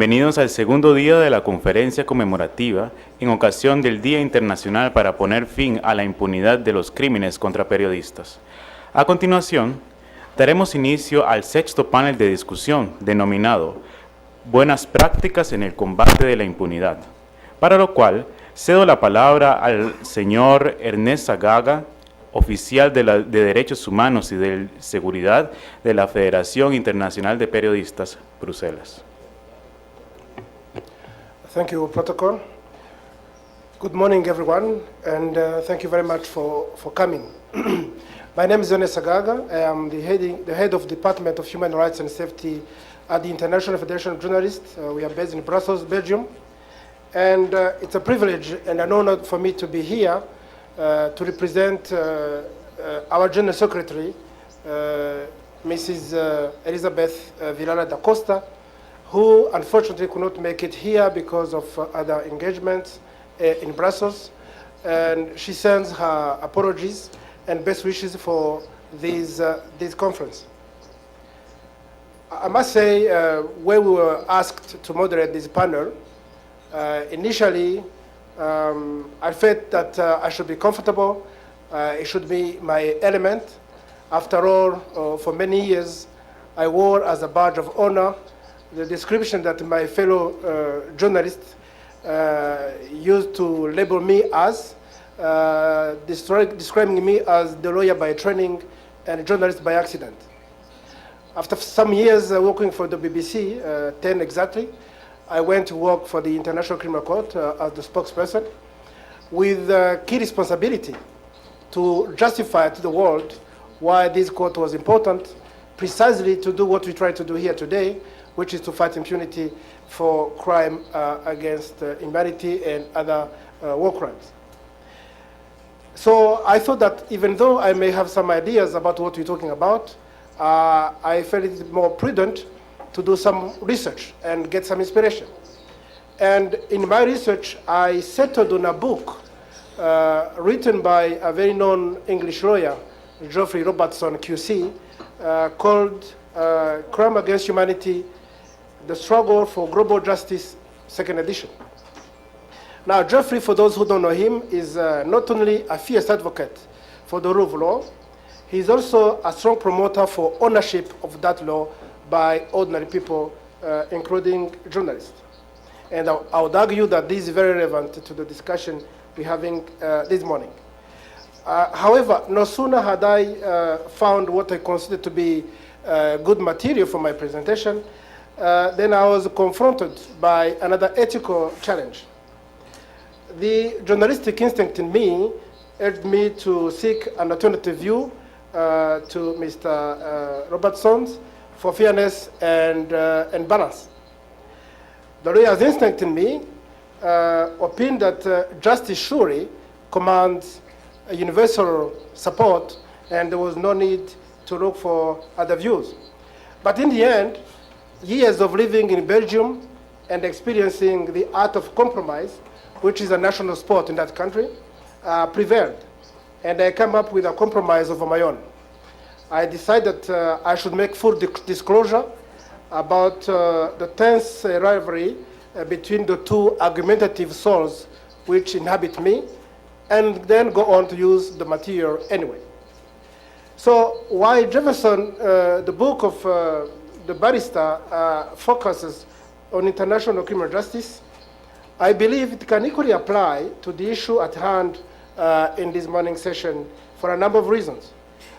Bienvenidos al segundo día de la conferencia conmemorativa en ocasión del Día Internacional para poner fin a la impunidad de los crímenes contra periodistas. A continuación, daremos inicio al sexto panel de discusión denominado Buenas prácticas en el combate de la impunidad, para lo cual cedo la palabra al señor Ernest Zagaga, oficial de Derechos Humanos y de Seguridad de la Federación Internacional de Periodistas, Bruselas. Thank you, Protocol. Good morning, everyone, and thank you very much for coming. My name is Ernest Zagaga. I am the head of the Department of Human Rights and Safety at the International Federation of Journalists. We are based in Brussels, Belgium. And it's a privilege and an honor for me to be here to represent our General Secretary, Mrs. Elizabeth Villara da Costa, who unfortunately could not make it here because of other engagements in Brussels. And she sends her apologies and best wishes for this conference. I must say, when we were asked to moderate this panel, initially I felt that I should be comfortable. It should be my element. After all, for many years, I wore as a badge of honor the description that my fellow journalists used to label me as, describing me as the lawyer by training and journalist by accident. After some years working for the BBC, 10 exactly, I went to work for the International Criminal Court as the spokesperson with key responsibility to justify to the world why this court was important, precisely to do what we try to do here today, which is to fight impunity for crime against humanity and other war crimes. So I thought that even though I may have some ideas about what we're talking about, I felt it more prudent to do some research and get some inspiration. And in my research, I settled on a book written by a very known English lawyer, Geoffrey Robertson, QC, called Crime Against Humanity, The Struggle for Global Justice, second edition. Now, Geoffrey, for those who don't know him, is not only a fierce advocate for the rule of law, he's also a strong promoter for ownership of that law by ordinary people, including journalists. And I would argue that this is very relevant to the discussion we're having this morning. However, no sooner had I found what I consider to be good material for my presentation, then I was confronted by another ethical challenge. The journalistic instinct in me urged me to seek an alternative view to Mr. Robertson's for fairness and balance. The lawyer's instinct in me opined that justice surely commands a universal support and there was no need to look for other views. But in the end, years of living in Belgium and experiencing the art of compromise, which is a national sport in that country, prevailed. And I came up with a compromise of my own. I decided I should make full disclosure about the tense rivalry between the two argumentative souls which inhabit me, and then go on to use the material anyway. So while Jefferson, the book of the barrister, focuses on international criminal justice, I believe it can equally apply to the issue at hand in this morning session for a number of reasons.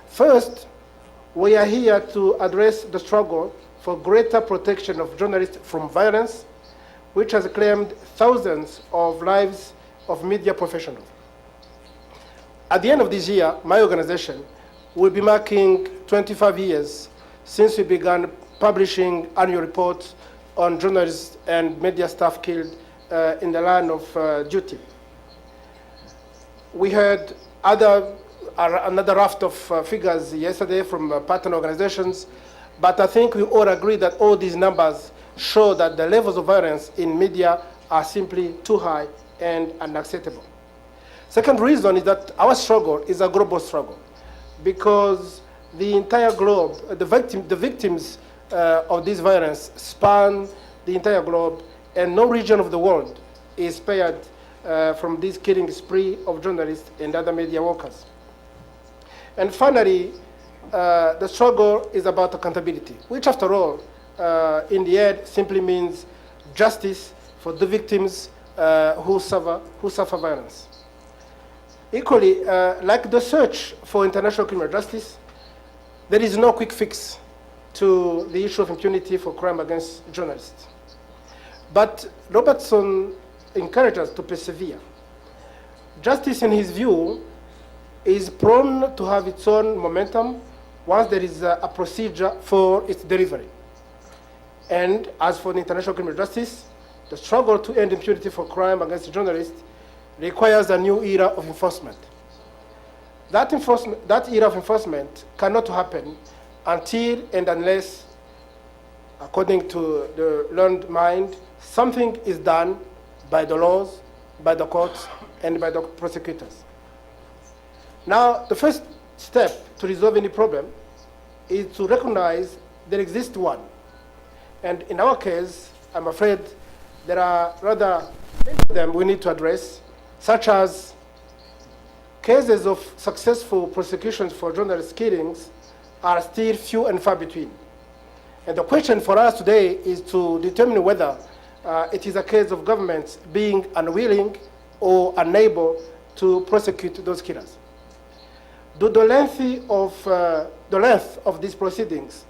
First, we are here to address the struggle for greater protection of journalists from violence, which has claimed thousands of lives of media professionals. At the end of this year, my organization will be marking 25 years since we began publishing annual reports on journalists and media staff killed in the line of duty. We heard another raft of figures yesterday from partner organizations, but I think we all agree that all these numbers show that the levels of violence in media are simply too high and unacceptable. Second reason is that our struggle is a global struggle because the entire globe, the victims of this violence span the entire globe, and no region of the world is spared from this killing spree of journalists and other media workers. And finally, the struggle is about accountability, which after all, in the end, simply means justice for the victims who suffer violence. Equally, like the search for international criminal justice, there is no quick fix to the issue of impunity for crime against journalists. But Robertson encourages us to persevere. Justice, in his view, is prone to have its own momentum once there is a procedure for its delivery. And as for the international criminal justice, the struggle to end impunity for crime against journalists requires a new era of enforcement. That era of enforcement cannot happen until and unless, according to the learned mind, something is done by the laws, by the courts, and by the prosecutors. Now, the first step to resolve any problem is to recognize there exists one. And in our case, I'm afraid there are rather many of them we need to address, such as cases of successful prosecutions for journalist killings are still few and far between. And the question for us today is to determine whether it is a case of governments being unwilling or unable to prosecute those killers. Do the length of these proceedings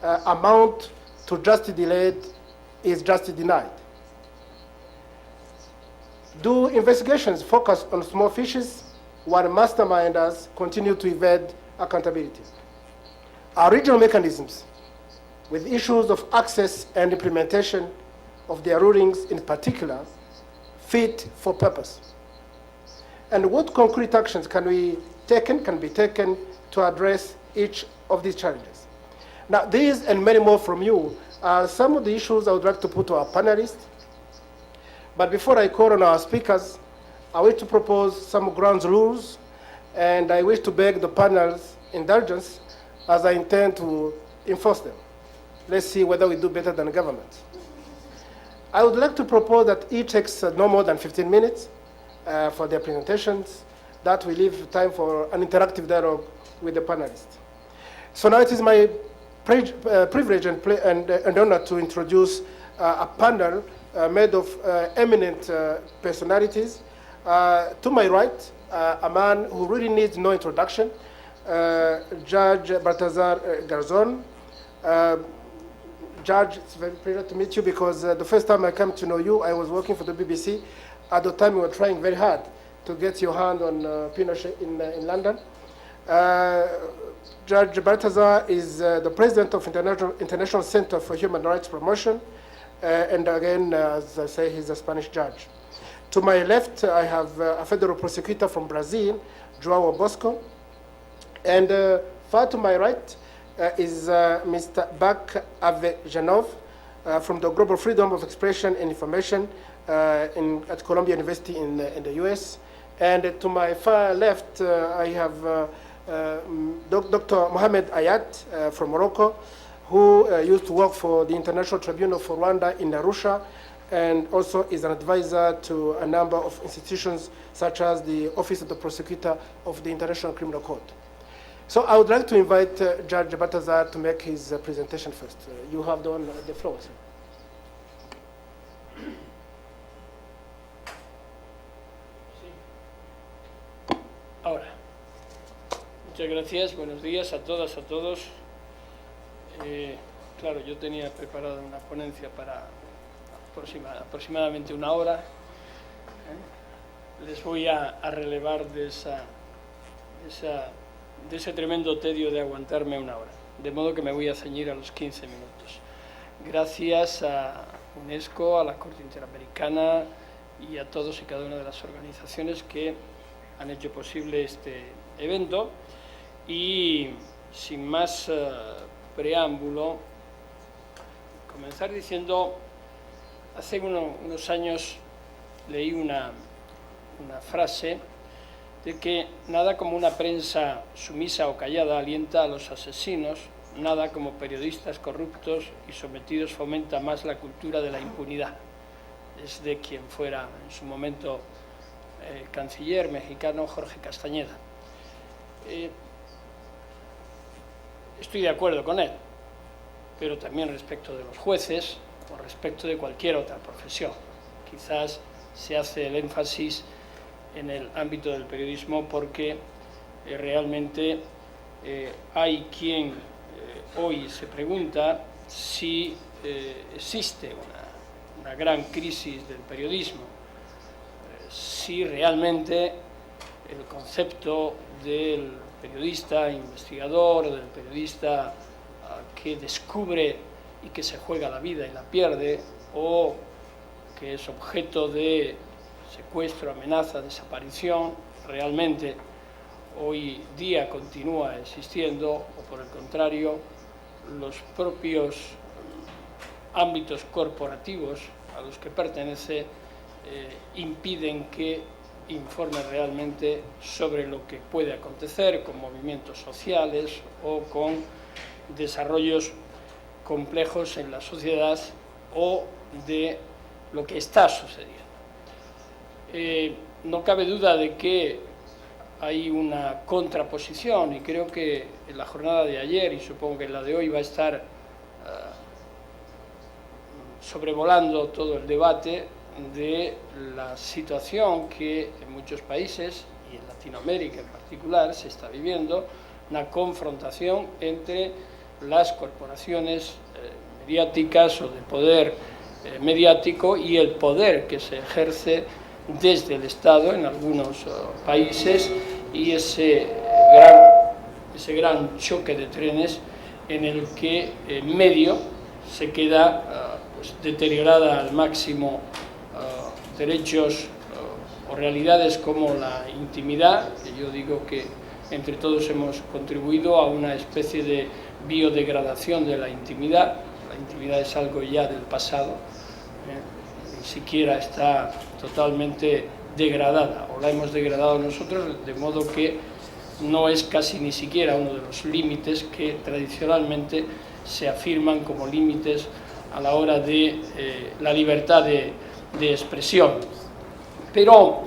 amount to justice delayed is justice denied? Do investigations focus on small fishes while masterminders continue to evade accountability? Are regional mechanisms with issues of access and implementation of their rulings in particular fit for purpose? And what concrete actions can be taken to address each of these challenges? Now, these and many more from you are some of the issues I would like to put to our panelists. But before I call on our speakers, I wish to propose some ground rules, and I wish to beg the panel's indulgence as I intend to enforce them. Let's see whether we do better than the government. I would like to propose that each takes no more than 15 minutes for their presentations. That will leave time for an interactive dialogue with the panelists. So now it is my privilege and honor to introduce a panel made of eminent personalities. To my right, a man who really needs no introduction, Judge Baltasar Garzon. Judge, it's a very pleasure to meet you because the first time I came to know you, I was working for the BBC. At the time, you were trying very hard to get your hand on Pinochet in London. Judge Baltasar is the president of International Center for Human Rights Promotion. And again, as I say, he's a Spanish judge. To my left, I have a federal prosecutor from Brazil, João Bosco. And far to my right is Mr. Bach Avejanov from the Global Freedom of Expression and Information at Columbia University in the US. And to my far left, I have Dr. Mohamed Ayat from Morocco, who used to work for the International Tribunal for Rwanda in Arusha, and also is an advisor to a number of institutions, such as the Office of the Prosecutor of the International Criminal Court. So I would like to invite Judge Baltasar to make his presentation first. You have the floor, sir. Ahora, muchas gracias, buenos días a todas, a todos. Claro, yo tenía preparada una ponencia para aproximadamente una hora. Les voy a relevar de ese tremendo tedio de aguantarme una hora, de modo que me voy a ceñir a los 15 minutos. Gracias a UNESCO, a la Corte Interamericana y a todos y cada una de las organizaciones que han hecho posible este evento. Y sin más preámbulo, comenzar diciendo, hace unos años leí una frase de que nada como una prensa sumisa o callada alienta a los asesinos nada como periodistas corruptos y sometidos fomenta más la cultura de la impunidad. Es de quien fuera en su momento canciller mexicano Jorge Castañeda. Estoy de acuerdo con él, pero también respecto de los jueces o respecto de cualquier otra profesión. Quizás se hace el énfasis en el ámbito del periodismo porque realmente hay quien hoy se pregunta si existe una gran crisis del periodismo, si realmente el concepto del periodista investigador, del periodista que descubre y que se juega la vida y la pierde, o que es objeto de secuestro, amenaza, desaparición, realmente hoy día continúa existiendo, o por el contrario, los propios ámbitos corporativos a los que pertenece impiden que informe realmente sobre lo que puede acontecer con movimientos sociales o con desarrollos complejos en la sociedad o de lo que está sucediendo. No cabe duda de que hay una contraposición y creo que en la jornada de ayer y supongo que en la de hoy va a estar sobrevolando todo el debate de la situación que en muchos países y en Latinoamérica en particular se está viviendo, una confrontación entre las corporaciones mediáticas o de poder mediático y el poder que se ejerce desde el Estado en algunos países y ese gran choque de trenes en el que en medio se queda pues, deteriorada al máximo derechos o realidades como la intimidad, que yo digo que entre todos hemos contribuido a una especie de biodegradación de la intimidad. La intimidad es algo ya del pasado, ni siquiera está totalmente degradada, o la hemos degradado nosotros, de modo que no es casi ni siquiera uno de los límites que tradicionalmente se afirman como límites a la hora de la libertad de expresión. Pero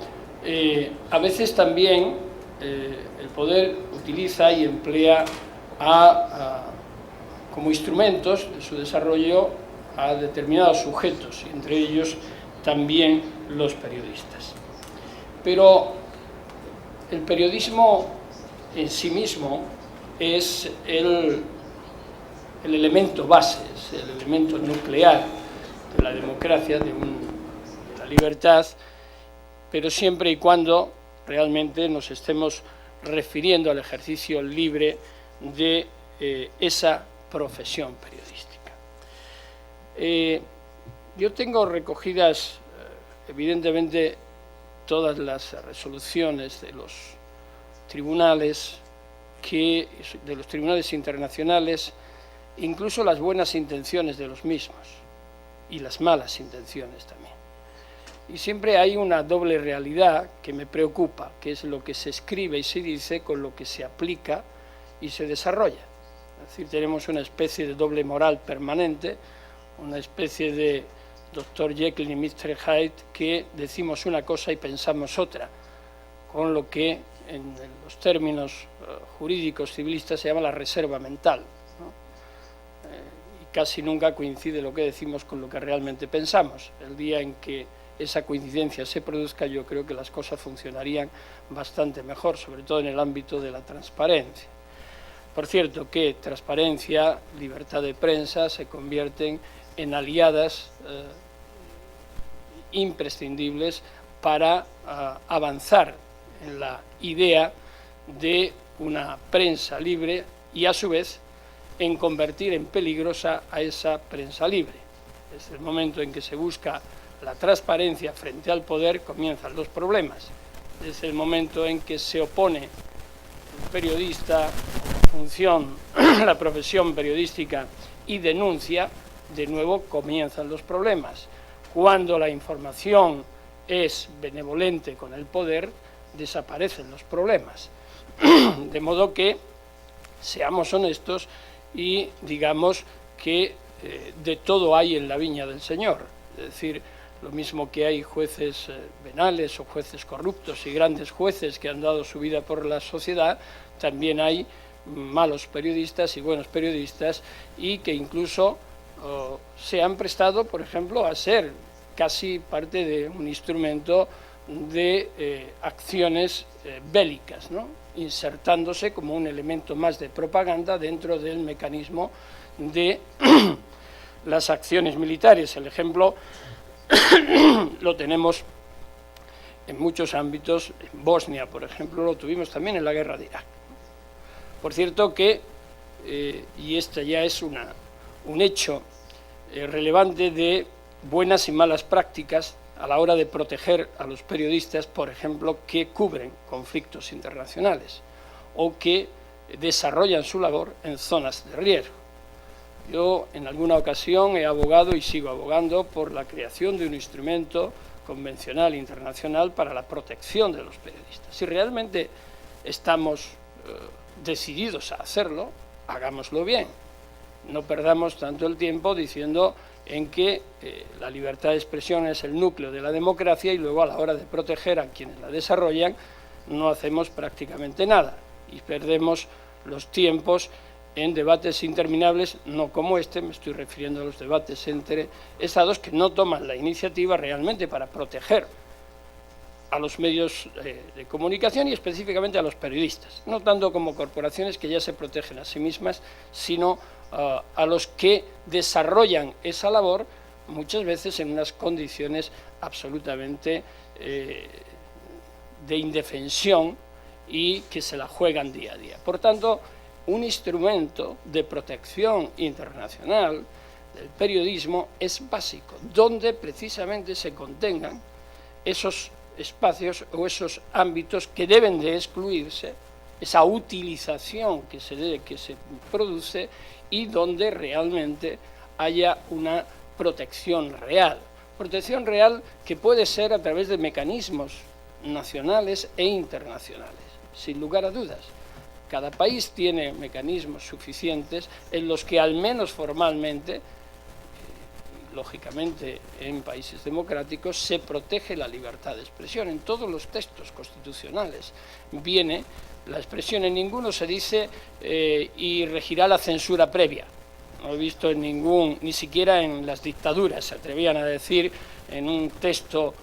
a veces también el poder utiliza y emplea como instrumentos de su desarrollo a determinados sujetos, y entre ellos también los periodistas. Pero el periodismo en sí mismo es el elemento base, es el elemento nuclear de la democracia, de la libertad, pero siempre y cuando realmente nos estemos refiriendo al ejercicio libre de esa profesión periodística. Yo tengo recogidas, evidentemente, todas las resoluciones de los tribunales internacionales, incluso las buenas intenciones de los mismos y las malas intenciones también. Y siempre hay una doble realidad que me preocupa, que es lo que se escribe y se dice con lo que se aplica y se desarrolla. Es decir, tenemos una especie de doble moral permanente, una especie de Dr. Jekyll y Mr. Hyde, que decimos una cosa y pensamos otra, con lo que en los términos jurídicos civilistas se llama la reserva mental, ¿no? Y casi nunca coincide lo que decimos con lo que realmente pensamos. El día en que esa coincidencia se produzca, yo creo que las cosas funcionarían bastante mejor, sobre todo en el ámbito de la transparencia. Por cierto, que transparencia, libertad de prensa se convierten en aliadas imprescindibles para avanzar en la idea de una prensa libre y, a su vez, en convertir en peligrosa a esa prensa libre. Desde el momento en que se busca la transparencia frente al poder, comienzan los problemas. Desde el momento en que se opone el periodista, la profesión periodística, y denuncia, de nuevo comienzan los problemas. Cuando la información es benevolente con el poder, desaparecen los problemas. De modo que seamos honestos y digamos que de todo hay en la viña del Señor. Es decir, lo mismo que hay jueces venales o jueces corruptos y grandes jueces que han dado su vida por la sociedad, también hay malos periodistas y buenos periodistas, y que incluso se han prestado, por ejemplo, a ser casi parte de un instrumento de acciones bélicas, ¿no?, insertándose como un elemento más de propaganda dentro del mecanismo de las acciones militares. El ejemplo lo tenemos en muchos ámbitos. En Bosnia, por ejemplo, lo tuvimos también en la guerra de Irak. Por cierto que, y este ya es un hecho relevante de buenas y malas prácticas a la hora de proteger a los periodistas, por ejemplo, que cubren conflictos internacionales o que desarrollan su labor en zonas de riesgo. Yo en alguna ocasión he abogado y sigo abogando por la creación de un instrumento convencional internacional para la protección de los periodistas. Si realmente estamos decididos a hacerlo, hagámoslo bien. No perdamos tanto el tiempo diciendo en que la libertad de expresión es el núcleo de la democracia y luego a la hora de proteger a quienes la desarrollan no hacemos prácticamente nada y perdemos los tiempos en debates interminables, no como este, me estoy refiriendo a los debates entre estados que no toman la iniciativa realmente para proteger a los medios de comunicación y específicamente a los periodistas, no tanto como corporaciones que ya se protegen a sí mismas, sino a los que desarrollan esa labor muchas veces en unas condiciones absolutamente de indefensión y que se la juegan día a día. Por tanto, un instrumento de protección internacional del periodismo es básico, donde precisamente se contengan esos espacios o esos ámbitos que deben de excluirse, esa utilización que se produce y donde realmente haya una protección real que puede ser a través de mecanismos nacionales e internacionales, sin lugar a dudas. Cada país tiene mecanismos suficientes en los que al menos formalmente, lógicamente en países democráticos, se protege la libertad de expresión. En todos los textos constitucionales viene la expresión, en ninguno se dice y regirá la censura previa. No he visto en ni siquiera en las dictaduras se atrevían a decir en un texto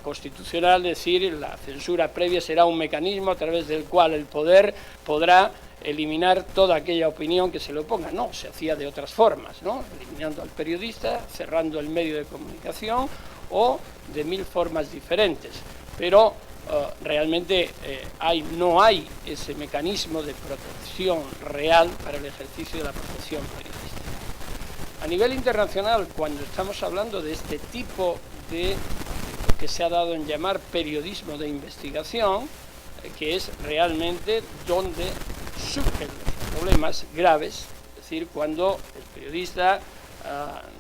constitucional, decir la censura previa será un mecanismo a través del cual el poder podrá eliminar toda aquella opinión que se le oponga. No, se hacía de otras formas, ¿no?, eliminando al periodista, cerrando el medio de comunicación o de mil formas diferentes. Pero realmente no hay ese mecanismo de protección real para el ejercicio de la profesión periodística. A nivel internacional, cuando estamos hablando de este tipo de lo que se ha dado en llamar periodismo de investigación, que es realmente donde surgen los problemas graves, es decir, cuando el periodista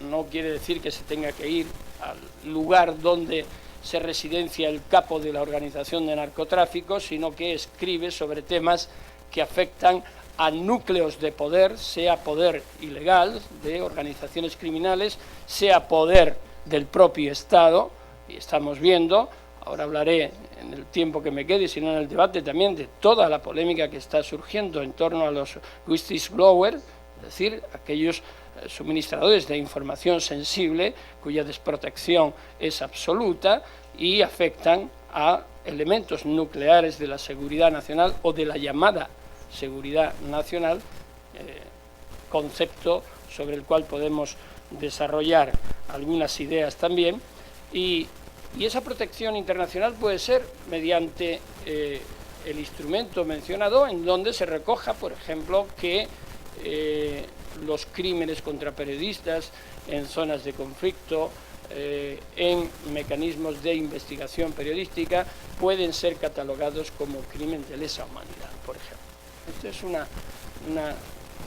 no quiere decir que se tenga que ir al lugar donde se residencia el capo de la organización de narcotráfico, sino que escribe sobre temas que afectan a núcleos de poder, sea poder ilegal de organizaciones criminales, sea poder del propio Estado, y estamos viendo, ahora hablaré en el tiempo que me quede, sino en el debate también de toda la polémica que está surgiendo en torno a los whistleblowers, es decir, aquellos suministradores de información sensible cuya desprotección es absoluta y afectan a elementos nucleares de la seguridad nacional o de la llamada seguridad nacional, concepto sobre el cual podemos desarrollar algunas ideas también, y esa protección internacional puede ser mediante el instrumento mencionado, en donde se recoja, por ejemplo, que los crímenes contra periodistas en zonas de conflicto, en mecanismos de investigación periodística, pueden ser catalogados como crimen de lesa humanidad, por ejemplo. Este es un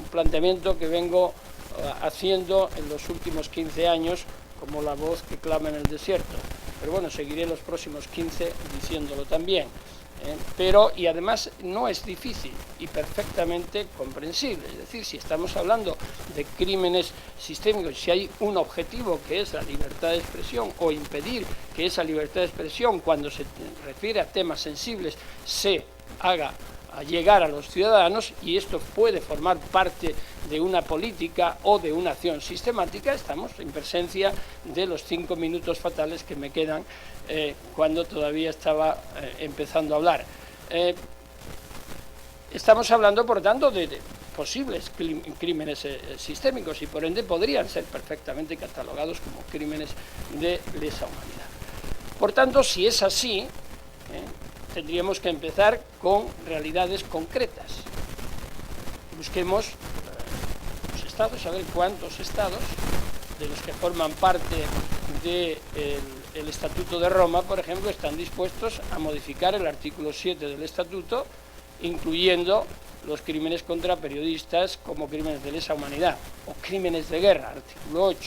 planteamiento que vengo haciendo en los últimos 15 años como la voz que clama en el desierto. pero bueno, seguiré los próximos 15 diciéndolo también. Y además no es difícil y perfectamente comprensible. Es decir, si estamos hablando de crímenes sistémicos, si hay un objetivo que es la libertad de expresión o impedir que esa libertad de expresión, cuando se refiere a temas sensibles, se haga llegar a los ciudadanos, y esto puede formar parte de una política o de una acción sistemática, estamos en presencia de los 5 minutos fatales que me quedan cuando todavía estaba empezando a hablar. Estamos hablando, por tanto, de posibles crímenes sistémicos y, por ende, podrían ser perfectamente catalogados como crímenes de lesa humanidad. Por tanto, si es así, tendríamos que empezar con realidades concretas. Busquemos los estados, a ver cuántos estados de los que forman parte del Estatuto de Roma, por ejemplo, están dispuestos a modificar el artículo 7 del Estatuto, incluyendo los crímenes contra periodistas como crímenes de lesa humanidad o crímenes de guerra, artículo 8.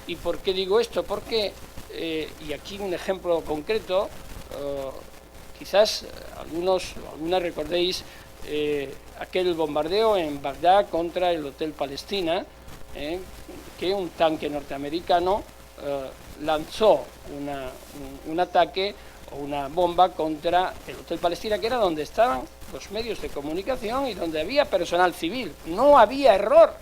¿Y por qué digo esto? Porque, y aquí un ejemplo concreto, quizás algunas recordéis aquel bombardeo en Bagdad contra el Hotel Palestina, que un tanque norteamericano lanzó un ataque o una bomba contra el Hotel Palestina, que era donde estaban los medios de comunicación y donde había personal civil. No había error.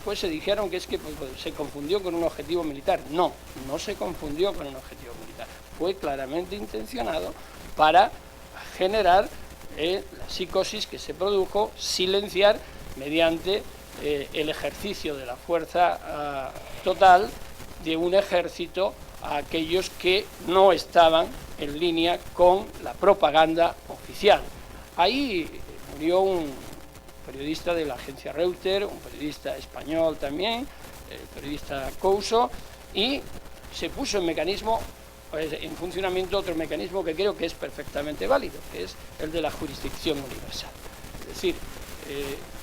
Pues se dijeron que es que se confundió con un objetivo militar. No, no se confundió con un objetivo militar. Fue claramente intencionado para generar la psicosis que se produjo, silenciar mediante el ejercicio de la fuerza total de un ejército a aquellos que no estaban en línea con la propaganda oficial. Ahí murió un periodista de la agencia Reuters, un periodista español también, el periodista Couso, y se puso en funcionamiento otro mecanismo que creo que es perfectamente válido, que es el de la jurisdicción universal. Es decir,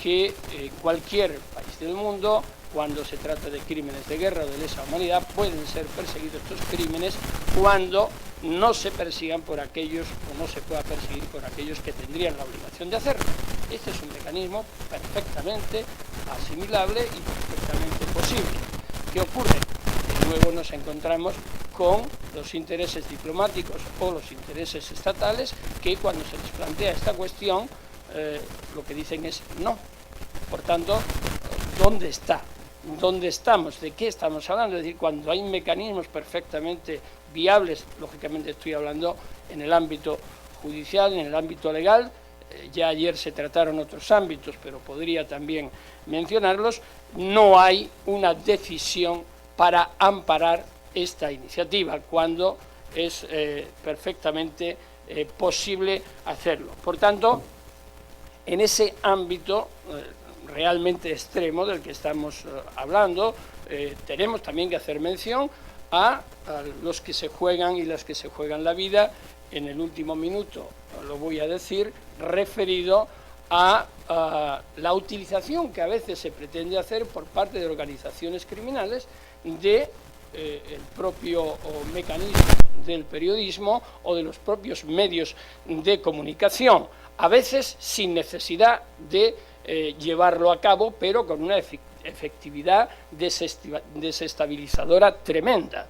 que cualquier país del mundo, cuando se trata de crímenes de guerra o de lesa humanidad, pueden ser perseguidos estos crímenes cuando no se persigan por aquellos, o no se pueda perseguir por aquellos que tendrían la obligación de hacerlo. Este es un mecanismo perfectamente asimilable y perfectamente posible. ¿Qué ocurre? Que luego nos encontramos con los intereses diplomáticos o los intereses estatales que, cuando se les plantea esta cuestión, lo que dicen es no. Por tanto, ¿dónde está? ¿Dónde estamos? ¿De qué estamos hablando? Es decir, cuando hay mecanismos perfectamente viables, lógicamente estoy hablando en el ámbito judicial, en el ámbito legal, ya ayer se trataron otros ámbitos, pero podría también mencionarlos, no hay una decisión para amparar esta iniciativa, cuando es perfectamente posible hacerlo. Por tanto, en ese ámbito realmente extremo del que estamos hablando, tenemos también que hacer mención a los que se juegan y las que se juegan la vida. En el último minuto lo voy a decir, referido a la utilización que a veces se pretende hacer por parte de organizaciones criminales de el propio mecanismo del periodismo o de los propios medios de comunicación, a veces sin necesidad de llevarlo a cabo, pero con una efectividad desestabilizadora tremenda.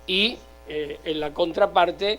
Y en la contraparte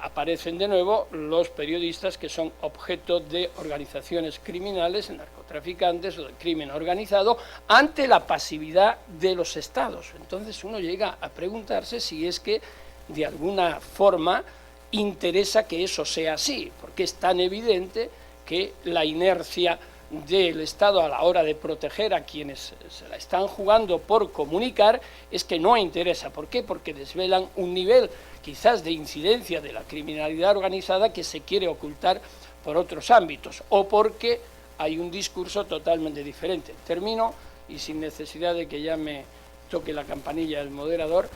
aparecen de nuevo los periodistas que son objeto de organizaciones criminales, narcotraficantes o de crimen organizado, ante la pasividad de los estados. Entonces uno llega a preguntarse si es que de alguna forma interesa que eso sea así, porque es tan evidente que la inercia del Estado a la hora de proteger a quienes se la están jugando por comunicar es que no interesa. ¿Por qué? Porque desvelan un nivel quizás de incidencia de la criminalidad organizada que se quiere ocultar por otros ámbitos, o porque hay un discurso totalmente diferente. Termino, y sin necesidad de que ya me toque la campanilla el moderador,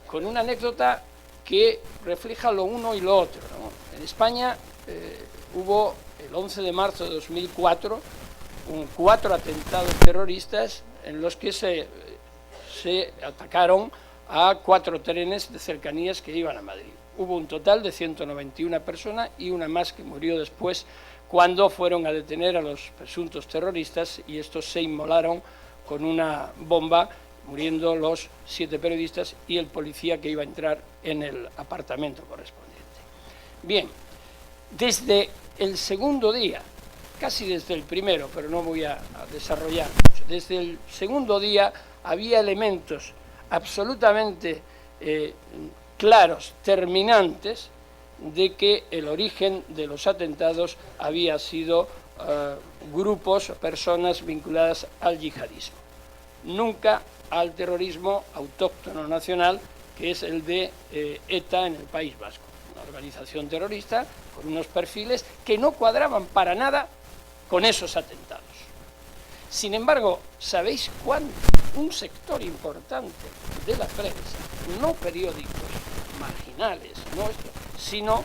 con una anécdota que refleja lo uno y lo otro, ¿no? En España hubo el 11 de marzo de 2004 4 atentados terroristas en los que se atacaron a 4 trenes de cercanías que iban a Madrid. Hubo un total de 191 personas y una más que murió después cuando fueron a detener a los presuntos terroristas y estos se inmolaron con una bomba, muriendo los 7 periodistas y el policía que iba a entrar en el apartamento correspondiente. Bien, desde el segundo día, casi desde el primero, pero no voy a desarrollar mucho, desde el segundo día había elementos absolutamente claros, terminantes, de que el origen de los atentados había sido grupos, personas vinculadas al yihadismo. Nunca al terrorismo autóctono nacional, que es el de ETA en el País Vasco, una organización terrorista con unos perfiles que no cuadraban para nada con esos atentados. Sin embargo, ¿sabéis cuánto? Un sector importante de la prensa, no periódicos marginales, no esto, sino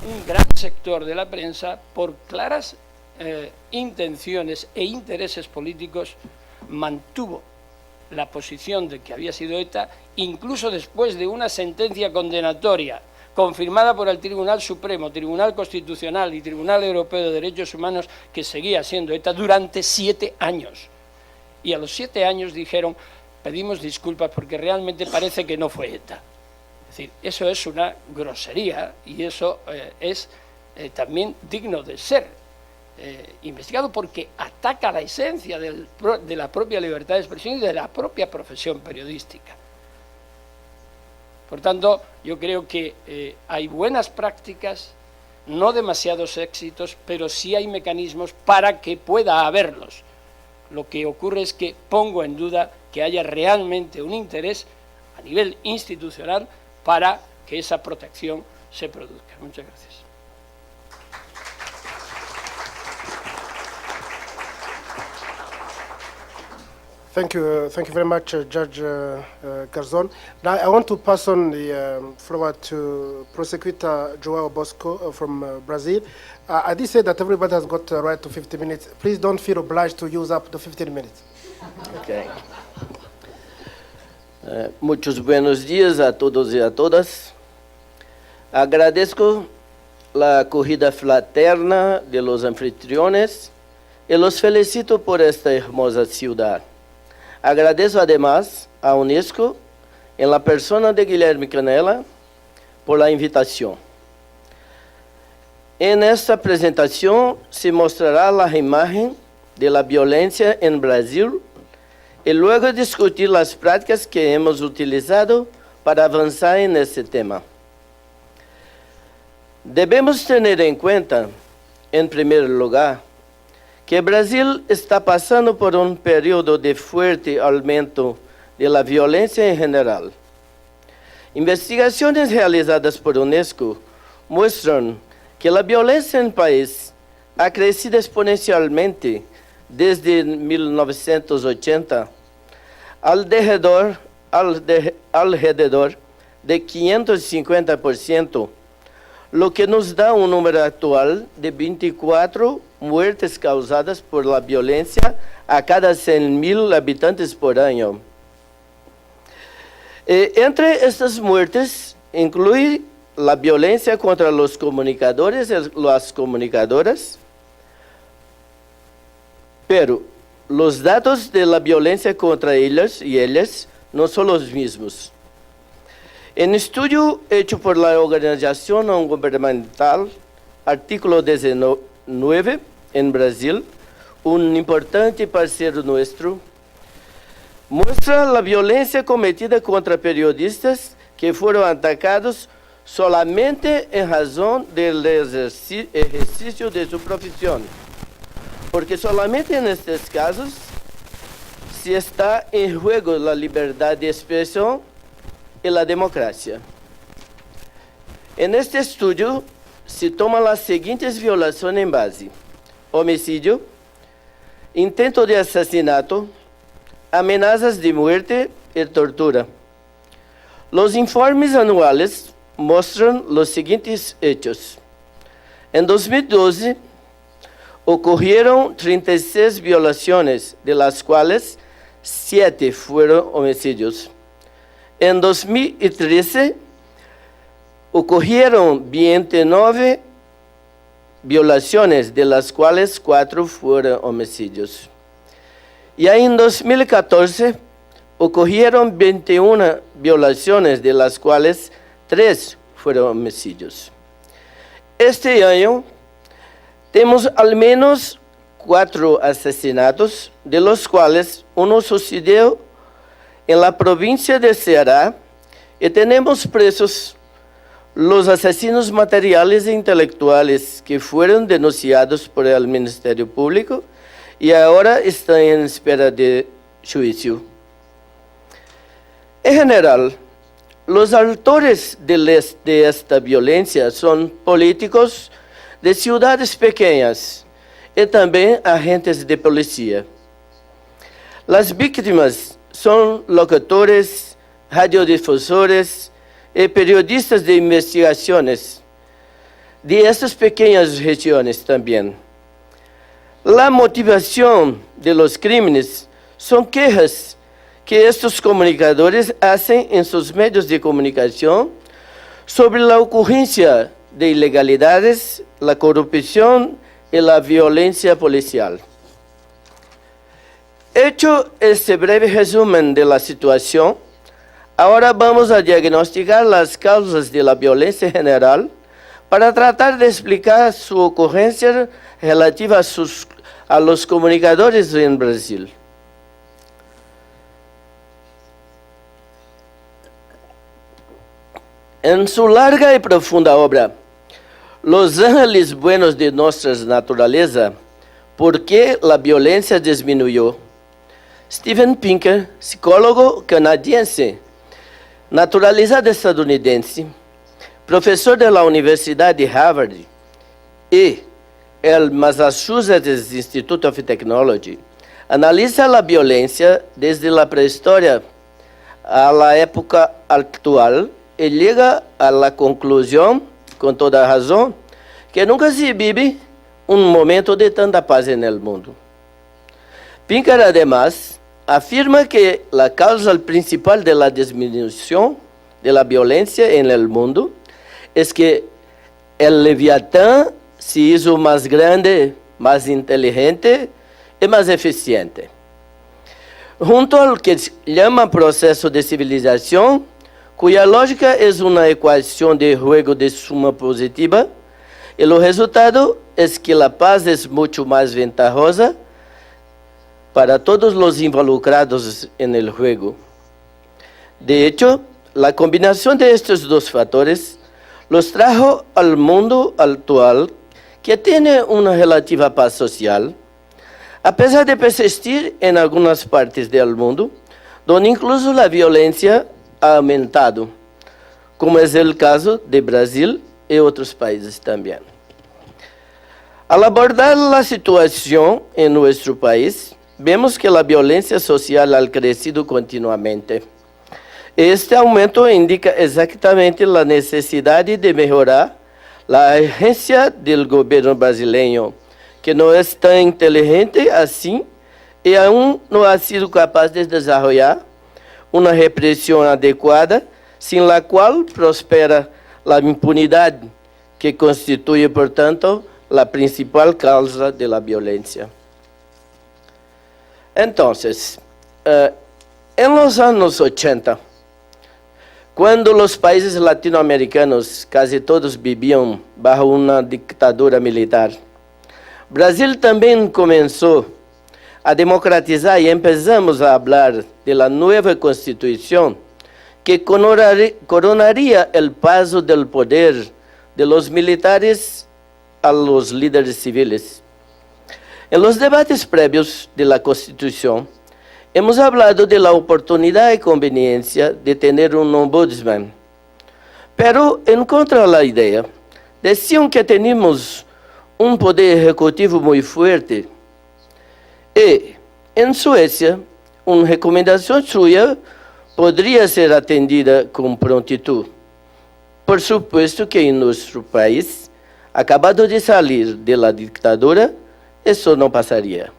un gran sector de la prensa, por claras intenciones e intereses políticos, mantuvo la posición de que había sido ETA, incluso después de una sentencia condenatoria confirmada por el Tribunal Supremo, Tribunal Constitucional y Tribunal Europeo de Derechos Humanos, que seguía siendo ETA durante 7 años. Y a los 7 años dijeron, pedimos disculpas porque realmente parece que no fue ETA. Es decir, eso es una grosería y eso es también digno de ser investigado, porque ataca la esencia de la propia libertad de expresión y de la propia profesión periodística. Por tanto, yo creo que hay buenas prácticas, no demasiados éxitos, pero sí hay mecanismos para que pueda haberlos. Lo que ocurre es que pongo en duda que haya realmente un interés a nivel institucional para que esa protección se produzca. Muchas gracias. Thank you very much, Judge Garzón. Now I want to pass on the floor to Prosecutor João Bosco from Brazil. I did say that everybody has got a right to 50 minutes. Please don't feel obliged to use up the 15 minutes. Okay. Muchos buenos días a todos y a todas. Agradezco la acogida fraterna de los anfitriones y los felicito por esta hermosa ciudad. Agradeço además a UNESCO, en la persona de Guilherme Canella, por la invitación. En esta presentación se mostrará la imagen de la violencia en Brasil y luego discutir las prácticas que hemos utilizado para avanzar en este tema. Debemos tener en cuenta, en primer lugar, que Brasil está pasando por un periodo de fuerte aumento de la violencia en general. Investigaciones realizadas por UNESCO muestran que la violencia en el país ha crecido exponencialmente desde 1980, alrededor de 550%, lo que nos da un número actual de 24 muertes causadas por la violencia a cada 100.000 habitantes por año. Entre estas muertes incluye la violencia contra los comunicadores y las comunicadoras, pero los datos de la violencia contra ellos y ellas no son los mismos. En estudio hecho por la organización no gubernamental Artículo 19 en Brasil, un importante parceiro nuestro, muestra la violencia cometida contra periodistas que fueron atacados solamente en razón del ejercicio de su profesión, porque solamente en estos casos se está en juego la libertad de expresión y la democracia. En este estudio se toman las siguientes violaciones en base: homicidio, intento de asesinato, amenazas de muerte y tortura. Los informes anuales muestran los siguientes hechos. En 2012 ocurrieron 36 violaciones, de las cuales 7 fueron homicidios. En 2013 ocurrieron 29 violaciones, de las cuales 4 fueron homicidios. Y en 2014 ocurrieron 21 violaciones, de las cuales 3 fueron homicidios. Este año tenemos al menos 4 asesinatos, de los cuales uno sucedió en la provincia de Ceará, y tenemos presos los asesinos materiales e intelectuales que fueron denunciados por el Ministerio Público y ahora están en espera de juicio. En general, los autores de esta violencia son políticos de ciudades pequeñas y también agentes de policía. Las víctimas son locutores, radiodifusores y periodistas de investigaciones de estas pequeñas regiones también. La motivación de los crímenes son quejas que estos comunicadores hacen en sus medios de comunicación sobre la ocurrencia de ilegalidades, la corrupción y la violencia policial. Hecho este breve resumen de la situación, ahora vamos a diagnosticar las causas de la violencia general para tratar de explicar su ocurrencia relativa a los comunicadores en Brasil. En su larga y profunda obra, Los Ángeles Buenos de Nuestra Naturaleza, ¿por qué la violencia disminuyó?, Steven Pinker, psicólogo canadiense, naturalizado estadounidense, profesor de la Universidad de Harvard y el Massachusetts Institute of Technology, analiza la violencia desde la prehistoria a la época actual y llega a la conclusión, con toda razón, que nunca se vive un momento de tanta paz en el mundo. Pinker, además, afirma que la causa principal de la disminución de la violencia en el mundo es que el Leviatán se hizo más grande, más inteligente y más eficiente. Junto al que llama proceso de civilización, cuya lógica es una ecuación de juego de suma positiva, el resultado es que la paz es mucho más ventajosa para todos los involucrados en el juego. De hecho, la combinación de estos dos factores los trajo al mundo actual, que tiene una relativa paz social, a pesar de persistir en algunas partes del mundo, donde incluso la violencia ha aumentado, como es el caso de Brasil y otros países también. Al abordar la situación en nuestro país, vemos que la violencia social ha crecido continuamente. Este aumento indica exactamente la necesidad de mejorar la agencia del gobierno brasileño, que no es tan inteligente así y aún no ha sido capaz de desarrollar una represión adecuada, sin la cual prospera la impunidad, que constituye, por tanto, la principal causa de la violencia. Entonces, en los años 80, cuando los países latinoamericanos casi todos vivían bajo una dictadura militar, Brasil también comenzó a democratizar y empezamos a hablar de la nueva constitución que coronaría el paso del poder de los militares a los líderes civiles. En los debates previos de la Constitución, hemos hablado de la oportunidad y conveniencia de tener un ombudsman, pero en contra de la idea, decían que tenemos un poder ejecutivo muy fuerte. Y en Suecia, una recomendación suya podría ser atendida con prontitud. Por supuesto que en nuestro país, acabado de salir de la dictadura, eso no pasaría.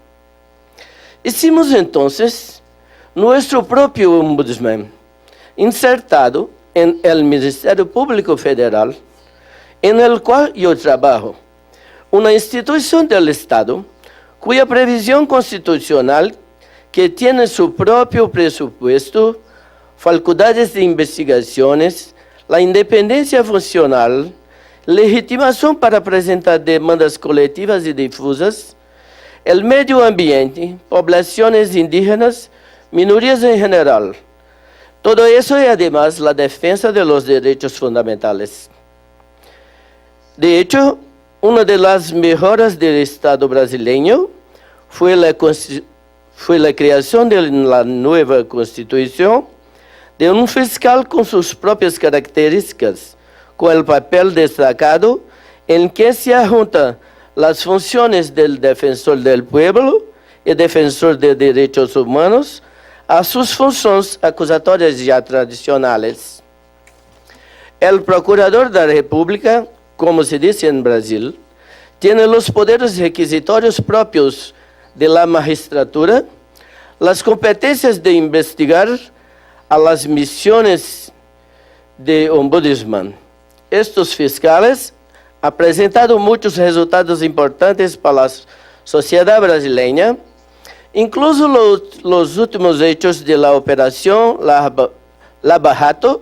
Hicimos entonces nuestro propio ombudsman, insertado en el Ministerio Público Federal, en el cual yo trabajo, una institución del Estado cuya previsión constitucional, que tiene su propio presupuesto, facultades de investigaciones, la independencia funcional, legitimación para presentar demandas colectivas y difusas, el medio ambiente, poblaciones indígenas, minorías en general. Todo eso y además la defensa de los derechos fundamentales. De hecho, una de las mejoras del Estado brasileño fue la creación de la nueva Constitución de un fiscal con sus propias características, con el papel destacado en que se juntan las funciones del defensor del pueblo y defensor de derechos humanos a sus funciones acusatorias ya tradicionales. El Procurador de la República, como se dice en Brasil, tiene los poderes requisitorios propios de la magistratura, las competencias de investigar a las misiones de ombudsman. Estos fiscales han presentado muchos resultados importantes para la sociedad brasileña, incluso los últimos hechos de la operación Lava Jato,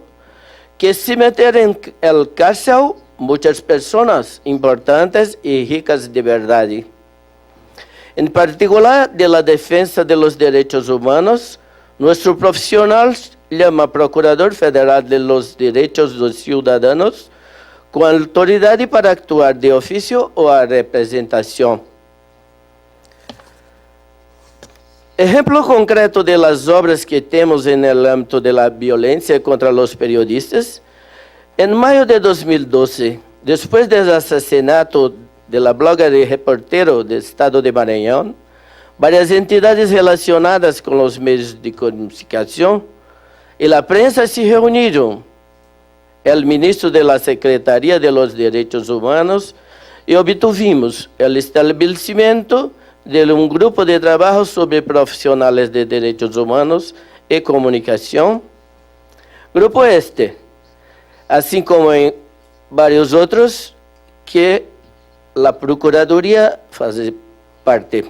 que se metieron en el cárcel muchas personas importantes y ricas de verdad. En particular, de la defensa de los derechos humanos, nuestro profesional llama Procurador Federal de los Derechos de los Ciudadanos con autoridad para actuar de oficio o a representación. Ejemplo concreto de las obras que tenemos en el ámbito de la violencia contra los periodistas. En mayo de 2012, después del asesinato de la blogger y reportero del Estado de Maranhão, varias entidades relacionadas con los medios de comunicación y la prensa se reunieron. El ministro de la Secretaría de los Derechos Humanos y obtuvimos el establecimiento de un grupo de trabajo sobre profesionales de derechos humanos y comunicación. Grupo este, así como en varios otros que la Procuraduría hace parte.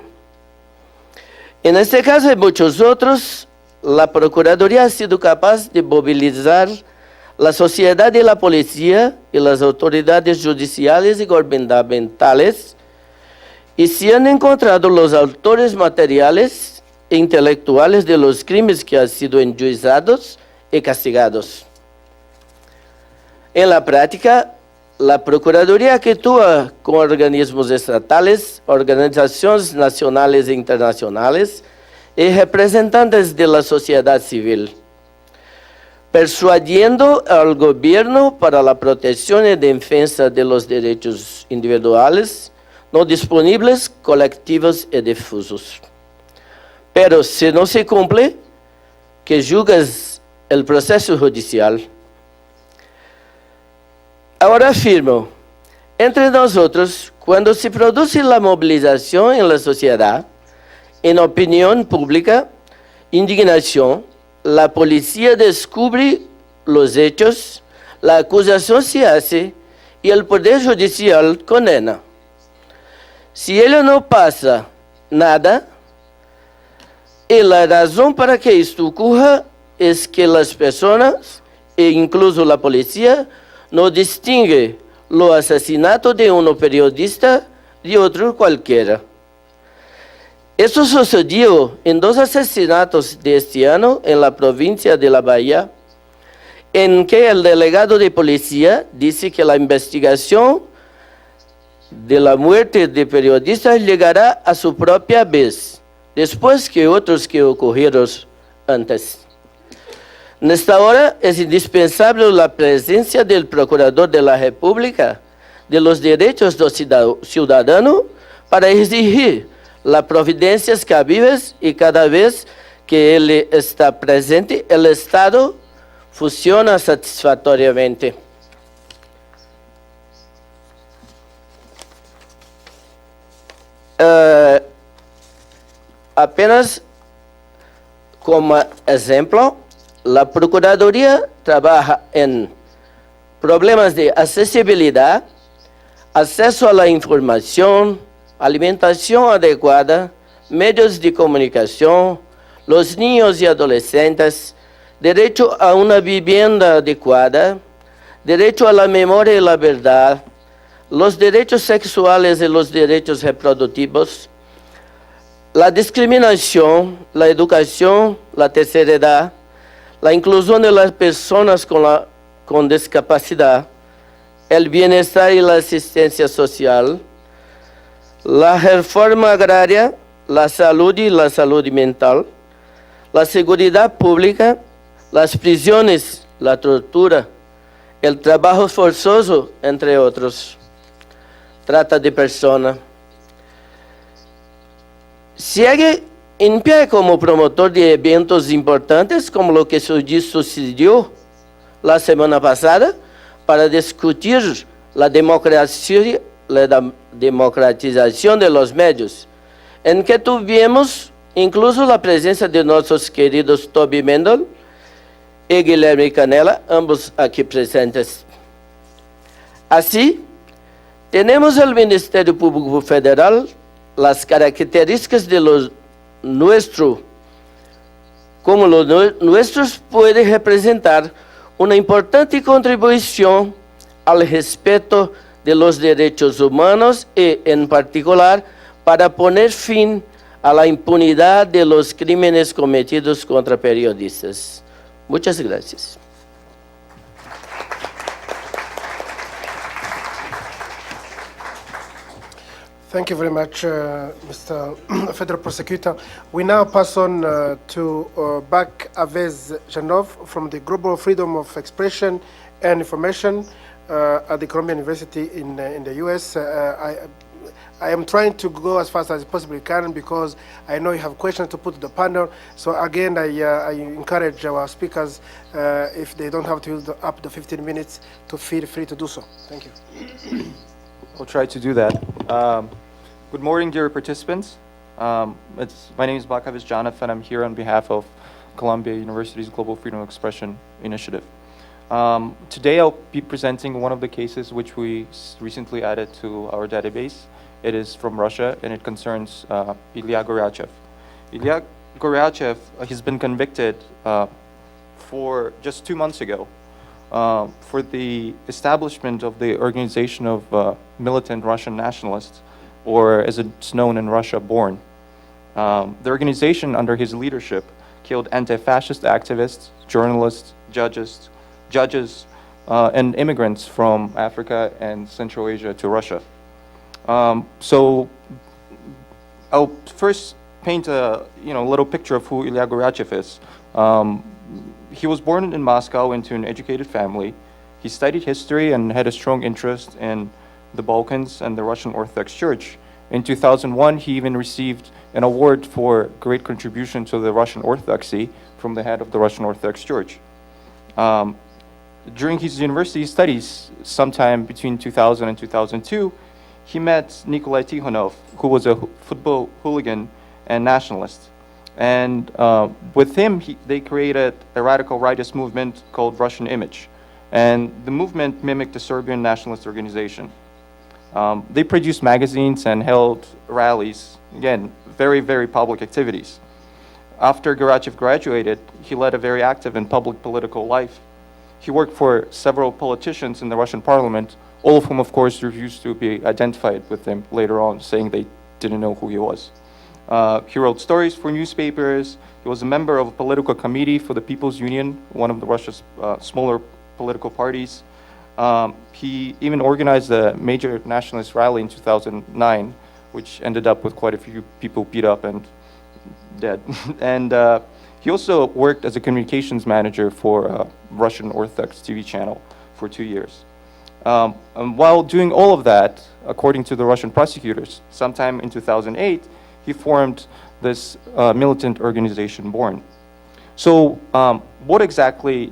En este caso y muchos otros, la Procuraduría ha sido capaz de movilizar la sociedad y la policía y las autoridades judiciales y gubernamentales y se han encontrado los autores materiales e intelectuales de los crímenes que han sido enjuiciados y castigados. En la práctica, la Procuraduría actúa con organismos estatales, organizaciones nacionales e internacionales y representantes de la sociedad civil, persuadiendo al gobierno para la protección y defensa de los derechos individuales, no disponibles, colectivos y difusos. Pero si no se cumple, que juzgas el proceso judicial. Ahora afirmo, entre nosotros, cuando se produce la movilización en la sociedad, en opinión pública, indignación, la policía descubre los hechos, la acusación se hace y el Poder Judicial condena. Si ello no pasa nada, y la razón para que esto ocurra es que las personas, e incluso la policía, no distingue lo asesinato de un periodista de otro cualquiera. Eso sucedió en 2 asesinatos de este año en la provincia de La Bahía, en que el delegado de policía dice que la investigación de la muerte de periodistas llegará a su propia vez, después que otros que ocurrieron antes. En esta hora es indispensable la presencia del Procurador de la República de los Derechos del Ciudadano para exigir las providencias cabíveis y cada vez que él está presente, el Estado funciona satisfactoriamente. Apenas como ejemplo, La Procuraduría trabaja en problemas de accesibilidad, acceso a la información, alimentación adecuada, medios de comunicación, los niños y adolescentes, derecho a una vivienda adecuada, derecho a la memoria y la verdad, los derechos sexuales y los derechos reproductivos, la discriminación, la educación, la tercera edad, la inclusión de las personas con discapacidad, el bienestar y la asistencia social, la reforma agraria, la salud y la salud mental, la seguridad pública, las prisiones, la tortura, el trabajo forzoso, entre otros, trata de personas. Sigue en pie como promotor de eventos importantes como lo que sucedió la semana pasada para discutir la democratización de los medios, en que tuvimos incluso la presencia de nuestros queridos Toby Mendel y Guilherme Canella, ambos aquí presentes. Así, tenemos el Ministerio Público Federal, las características de los nuestros, como los nuestros puede representar una importante contribución al respeto de los derechos humanos y, en particular, para poner fin a la impunidad de los crímenes cometidos contra periodistas. Muchas gracias. Thank you very much, Mr. Federal Prosecutor. We now pass on to Bak Avez Janov from the Global Freedom of Expression and Information at the Columbia University in the US. I am trying to go as fast as I possibly can because I know you have questions to put to the panel. So again, I encourage our speakers, if they don't have to use up the 15 minutes, to feel free to do so. Thank you. I'll try to do that. Good morning, dear participants. My name is Bakaviz Janaf, and I'm here on behalf of Columbia University's Global Freedom of Expression Initiative. Today I'll be presenting one of the cases which we recently added to our database. It is from Russia, and it concerns Ilya Goryachev. Ilya Goryachev has been convicted for just 2 months ago for the establishment of the organization of militant Russian nationalists, or as it's known in Russia, BORN. The organization under his leadership killed anti-fascist activists, journalists, judges, and immigrants from Africa and Central Asia to Russia. So I'll first paint a little picture of who Ilya Goryachev is. He was born in Moscow into an educated family. He studied history and had a strong interest in the Balkans and the Russian Orthodox Church. In 2001, he even received an award for great contribution to the Russian Orthodoxy from the head of the Russian Orthodox Church. During his university studies, sometime between 2000 and 2002, he met Nikolai Tikhonov, who was a football hooligan and nationalist. And with him, they created a radical rightist movement called Russian Image. And the movement mimicked the Serbian nationalist organization. They produced magazines and held rallies, again, very, very public activities. After Goryachev graduated, he led a very active and public political life. He worked for several politicians in the Russian parliament, all of whom, of course, refused to be identified with him later on, saying they didn't know who he was. He wrote stories for newspapers. He was a member of a political committee for the People's Union, one of Russia's smaller political parties. He even organized a major nationalist rally in 2009, which ended up with quite a few people beat up and dead. And he also worked as a communications manager for a Russian Orthodox TV channel for 2 years. And while doing all of that, according to the Russian prosecutors, sometime in 2008, he formed this militant organization, BORN. So what exactly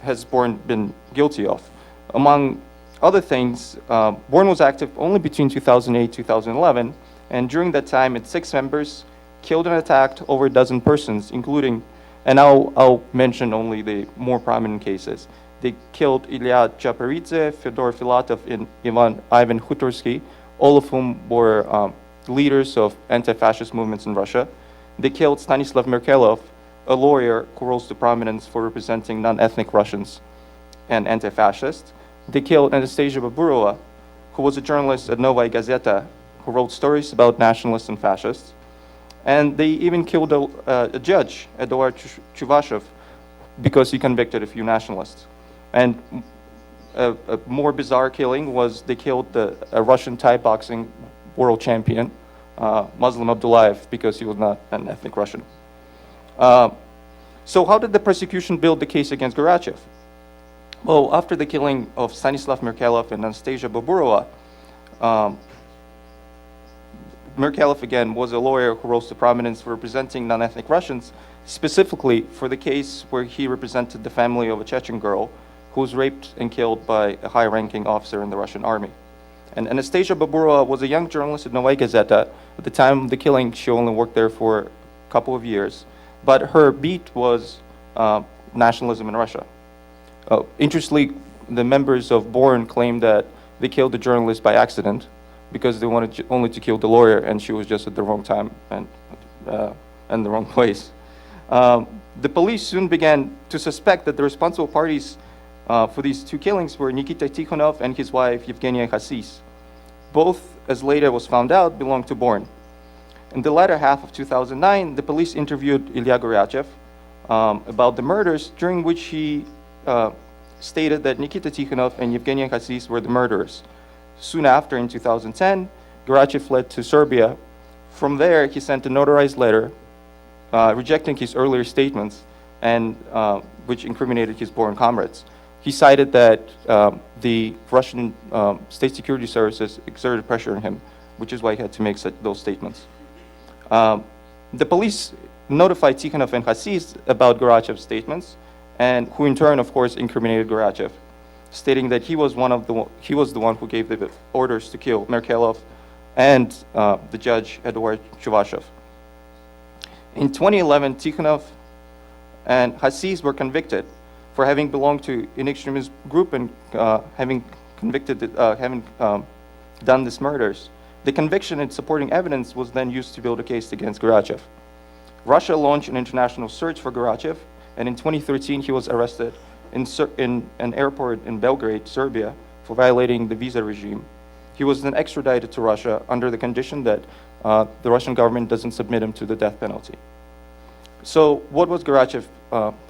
has BORN been guilty of? Among other things, BORN was active only between 2008 2011, and during that time, its 6 members killed and attacked over a dozen persons, including And I'll mention only the more prominent cases. They killed Ilya Chaparidze, Fyodor Filatov, and Ivan Hutorsky, all of whom were leaders of anti-fascist movements in Russia. They killed Stanislav Merkelov, a lawyer who rose to prominence for representing non-ethnic Russians and anti-fascists. They killed Anastasia Baburova, who was a journalist at Novaya Gazeta, who wrote stories about nationalists and fascists. And they even killed a judge, Eduard Chuvashev, because he convicted a few nationalists. And a more bizarre killing was they killed a Russian Thai boxing world champion, Muslim Abdullayev, because he was not an ethnic Russian. So how did the prosecution build the case against Garachev? Well, after the killing of Stanislav Merkelov and Anastasia Baburova, Merkelov, again, was a lawyer who rose to prominence for representing non-ethnic Russians, specifically for the case where he represented the family of a Chechen girl who was raped and killed by a high-ranking officer in the Russian army. And Anastasia Baburova was a young journalist at Novaya Gazeta. At the time of the killing, she only worked there for a couple of years. But her beat was nationalism in Russia. Interestingly, the members of Born claimed that they killed the journalist by accident because they wanted only to kill the lawyer, and she was just at the wrong time and the wrong place. The police soon began to suspect that the responsible parties for these two killings were Nikita Tikhonov and his wife Yevgenia Khassis. Both, as later was found out, belonged to Born. In the latter half of 2009, the police interviewed Ilya Garachev about the murders, during which he stated that Nikita Tikhonov and Yevgenia Khassis were the murderers. Soon after, in 2010, Garachev fled to Serbia. From there, he sent a notarized letter rejecting his earlier statements, and which incriminated his Born comrades. He cited that the Russian state security services exerted pressure on him, which is why he had to make those statements. The police notified Tikhonov and Khassis about Garachev's statements, and who in turn, of course, incriminated Garachev, stating that he was the one who gave the orders to kill Merkelov and the judge Eduard Chuvashev. In 2011, Tikhonov and Khassis were convicted for having belonged to an extremist group and having done these murders. The conviction and supporting evidence was then used to build a case against Garachev. Russia launched an international search for Garachev, and in 2013 he was arrested in an airport in Belgrade, Serbia, for violating the visa regime. He was then extradited to Russia under the condition that the Russian government doesn't submit him to the death penalty. So what was Garachev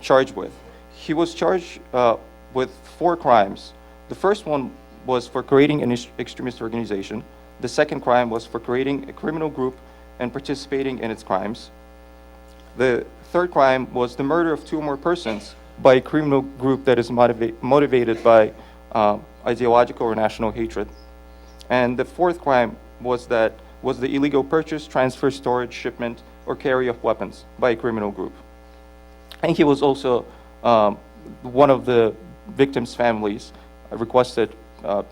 charged with? He was charged with 4 crimes. The first one was for creating an extremist organization. The second crime was for creating a criminal group and participating in its crimes. The third crime was the murder of 2 or more persons by a criminal group that is motivated by ideological or national hatred. And the fourth crime was the illegal purchase, transfer, storage, shipment, or carry of weapons by a criminal group. And he was also, one of the victims' families requested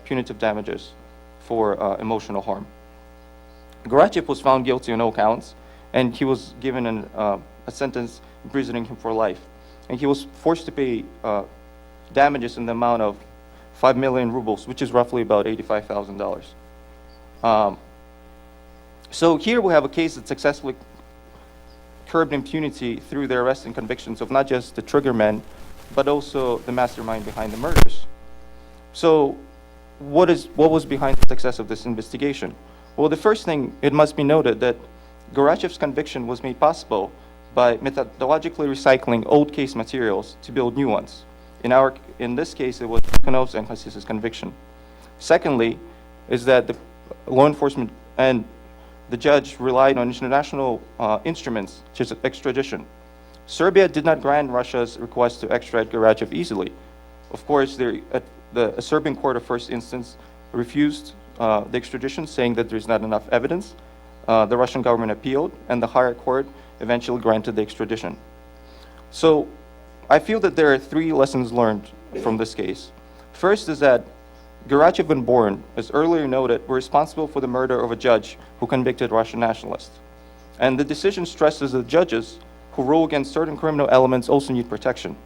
punitive damages for emotional harm. Garachev was found guilty on all counts, and he was given a sentence imprisoning him for life. And he was forced to pay damages in the amount of 5 million rubles, which is roughly about $85,000. So here we have a case that successfully curbed impunity through the arrest and convictions of not just the triggermen, but also the mastermind behind the murders. So what was behind the success of this investigation? Well, the first thing, it must be noted that Garachev's conviction was made possible by methodologically recycling old case materials to build new ones. In this case, it was Tikhonov's and Khassis' conviction. Secondly, is that the law enforcement and the judge relied on international instruments, such as extradition. Serbia did not grant Russia's request to extradite Garachev easily. Of course, a Serbian court of first instance refused the extradition, saying that there's not enough evidence. The Russian government appealed, and the higher court eventually granted the extradition. So I feel that there are 3 lessons learned from this case. First is that Garachev and Born, as earlier noted, were responsible for the murder of a judge who convicted Russian nationalists. And the decision stresses the judges who row against certain criminal elements also need protection.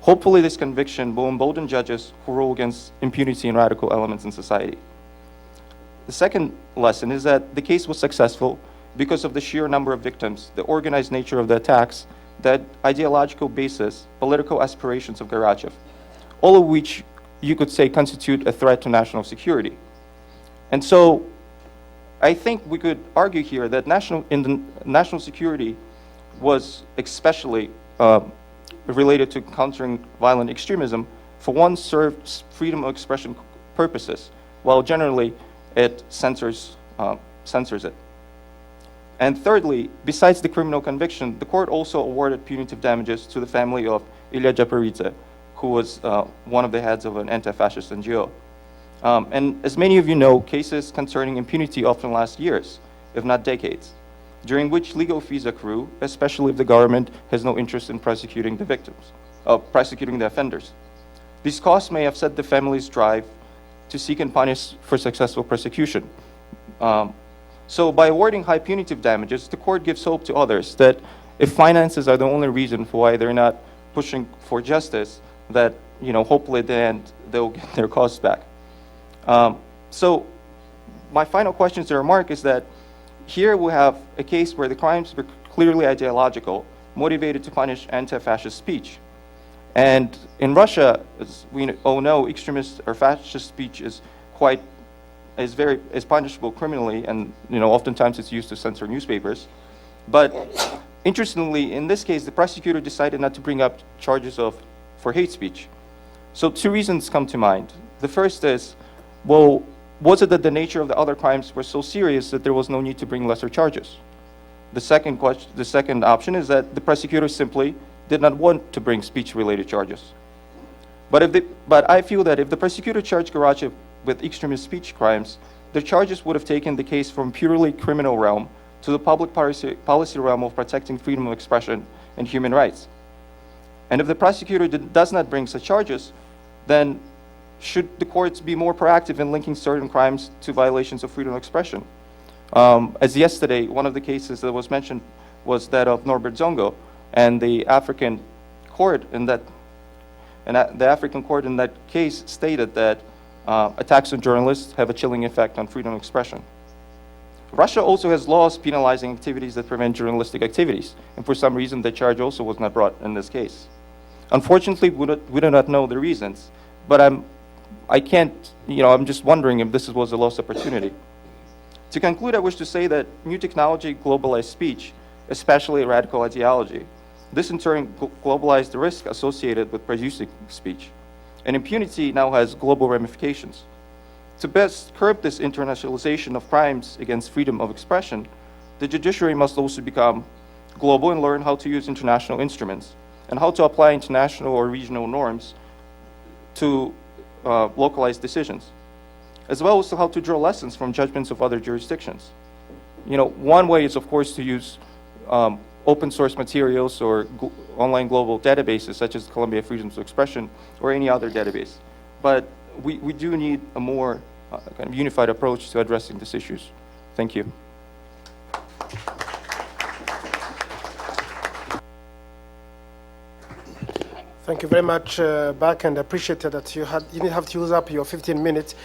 Hopefully, this conviction will embolden judges who row against impunity and radical elements in society. The second lesson is that the case was successful because of the sheer number of victims, the organized nature of the attacks, the ideological basis, political aspirations of Garachev, all of which you could say constitute a threat to national security. And so I think we could argue here that national security was especially related to countering violent extremism, for one served freedom of expression purposes, while generally it censors it. And thirdly, besides the criminal conviction, the court also awarded punitive damages to the family of Ilya Japaridze, who was one of the heads of an anti-fascist NGO. And as many of you know, cases concerning impunity often last years, if not decades, during which legal fees accrue, especially if the government has no interest in prosecuting the victims, prosecuting the offenders. These costs may upset the family's drive to seek and punish for successful prosecution. So by awarding high punitive damages, the court gives hope to others that if finances are the only reason for why they're not pushing for justice, that hopefully at the end they'll get their costs back. So my final question to remark is that here we have a case where the crimes were clearly ideological, motivated to punish anti-fascist speech. And in Russia, as we all know, extremist or fascist speech is punishable criminally, and oftentimes it's used to censor newspapers. But interestingly, in this case, the prosecutor decided not to bring up charges for hate speech. So two reasons come to mind. The first is, well, was it that the nature of the other crimes were so serious that there was no need to bring lesser charges? The second option is that the prosecutor simply did not want to bring speech-related charges. But I feel that if the prosecutor charged Garachev with extremist speech crimes, the charges would have taken the case from purely criminal realm to the public policy realm of protecting freedom of expression and human rights. And if the prosecutor does not bring such charges, then should the courts be more proactive in linking certain crimes to violations of freedom of expression? As yesterday, one of the cases that was mentioned was that of Norbert Zongo, and the African court in that case stated that attacks on journalists have a chilling effect on freedom of expression. Russia also has laws penalizing activities that prevent journalistic activities, and for some reason the charge also was not brought in this case. Unfortunately, we do not know the reasons, but I'm just wondering if this was a lost opportunity. To conclude, I wish to say that new technology globalized speech, especially radical ideology. This in turn globalized the risk associated with producing speech. And impunity now has global ramifications. To best curb this internationalization of crimes against freedom of expression, the judiciary must also become global and learn how to use international instruments and how to apply international or regional norms to localized decisions, as well as how to draw lessons from judgments of other jurisdictions. One way is, of course, to use open source materials or online global databases such as Columbia Freedom of Expression or any other database. But we do need a more kind of unified approach to addressing these issues. Thank you. Thank you very much, Bak, and I appreciate that you didn't have to use up your 15 minutes,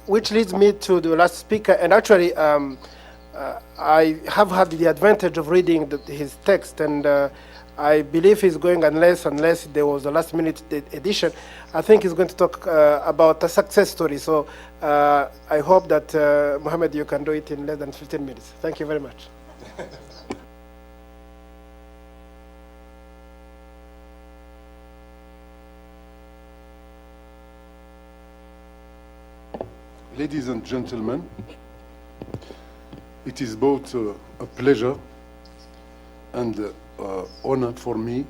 which leads me to the last speaker. And actually, I have had the advantage of reading his text, and I believe he's going, unless there was a last-minute edition, I think he's going to talk about a success story. So I hope that, Mohammed, you can do it in less than 15 minutes. Thank you very much. Ladies and gentlemen, it is both a pleasure and honor for me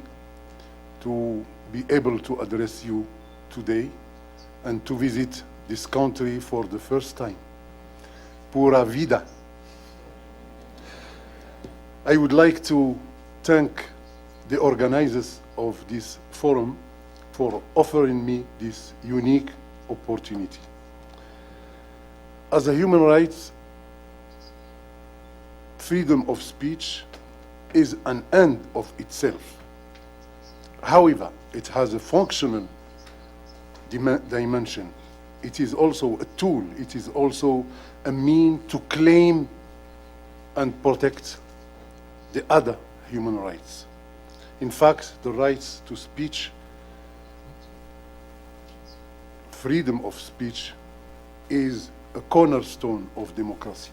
to be able to address you today and to visit this country for the first time. Pura vida. I would like to thank the organizers of this forum for offering me this unique opportunity. As a human rights, freedom of speech is an end of itself. However, it has a functional dimension. It is also a tool. It is also a mean to claim and protect the other human rights. In fact, the rights to speech, freedom of speech, is a cornerstone of democracy.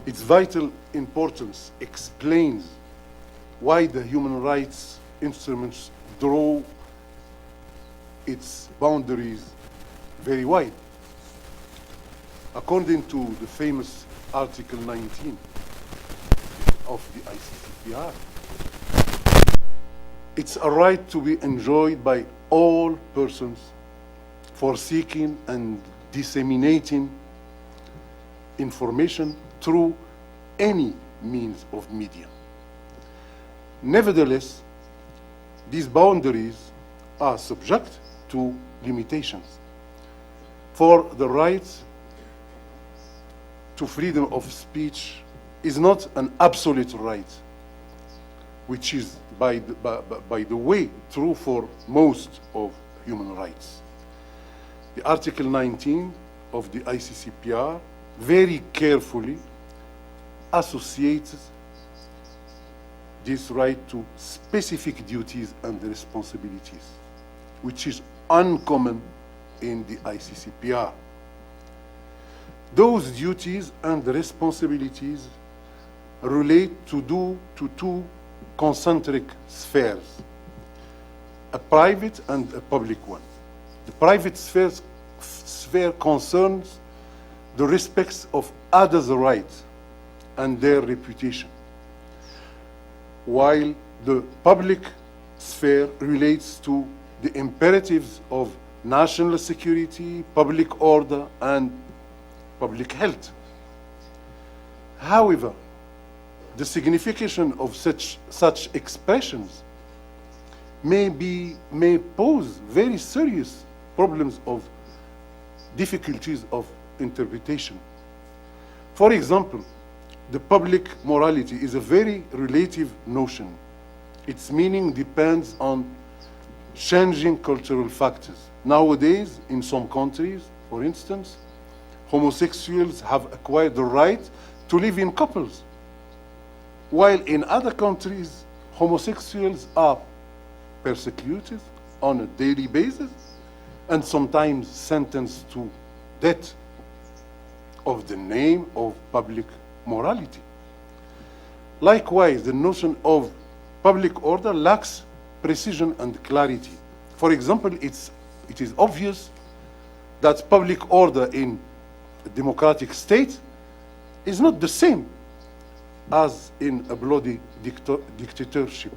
Its vital importance explains why the human rights instruments draw its boundaries very wide. According to the famous Article 19 of the ICCPR, it's a right to be enjoyed by all persons for seeking and disseminating information through any means of media. Nevertheless, these boundaries are subject to limitations. For the right to freedom of speech is not an absolute right, which is, by the way, true for most of human rights. The Article 19 of the ICCPR very carefully associates this right to specific duties and responsibilities, which is uncommon in the ICCPR. Those duties and responsibilities relate to two concentric spheres, a private and a public one. The private sphere concerns the respect of others' rights and their reputation, while the public sphere relates to the imperatives of national security, public order, and public health. However, the signification of such expressions may pose very serious problems of difficulties of interpretation. For example, the public morality is a very relative notion. Its meaning depends on changing cultural factors. Nowadays, in some countries, for instance, homosexuals have acquired the right to live in couples, while in other countries, homosexuals are persecuted on a daily basis and sometimes sentenced to death of the name of public morality. Likewise, the notion of public order lacks precision and clarity. For example, it is obvious that public order in a democratic state is not the same as in a bloody dictatorship.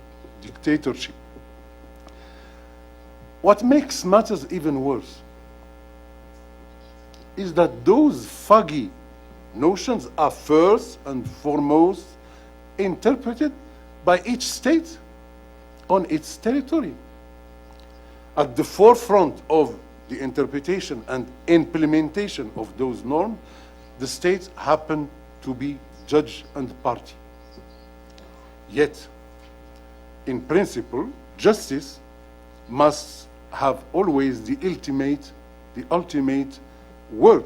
What makes matters even worse is that those foggy notions are first and foremost interpreted by each state on its territory. At the forefront of the interpretation and implementation of those norms, the states happen to be judge and party. Yet, in principle, justice must have always the ultimate word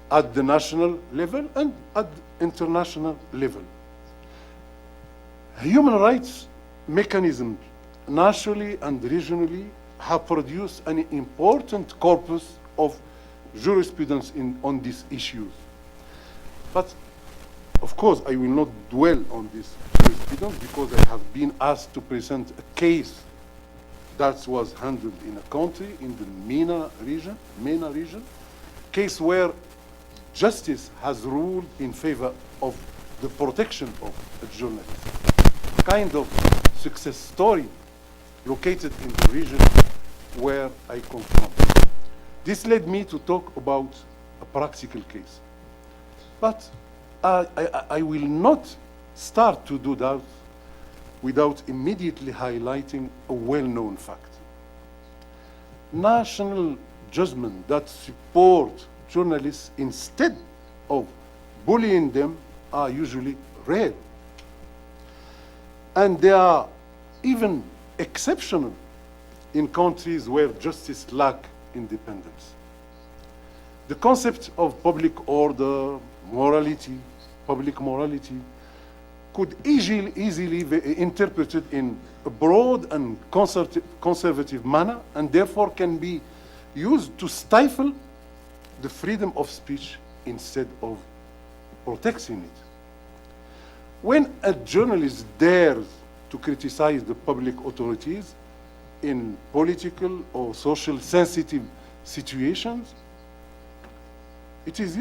at the national level and at the international level. Human rights mechanisms nationally and regionally have produced an important corpus of jurisprudence on these issues. But of course, I will not dwell on this jurisprudence because I have been asked to present a case that was handled in a country in the MENA region, case where justice has ruled in favor of the protection of a journalist. A kind of success story located in the region where I come from. This led me to talk about a practical case. But I will not start to do that without immediately highlighting a well-known fact. National judgment that support journalists instead of bullying them are usually rare. And they are even exceptional in countries where justice lacks independence. The concept of public order, morality, public morality, could easily be interpreted in a broad and conservative manner, and therefore can be used to stifle the freedom of speech instead of protecting it. When a journalist dares to criticize the public authorities in political or social sensitive situations, it is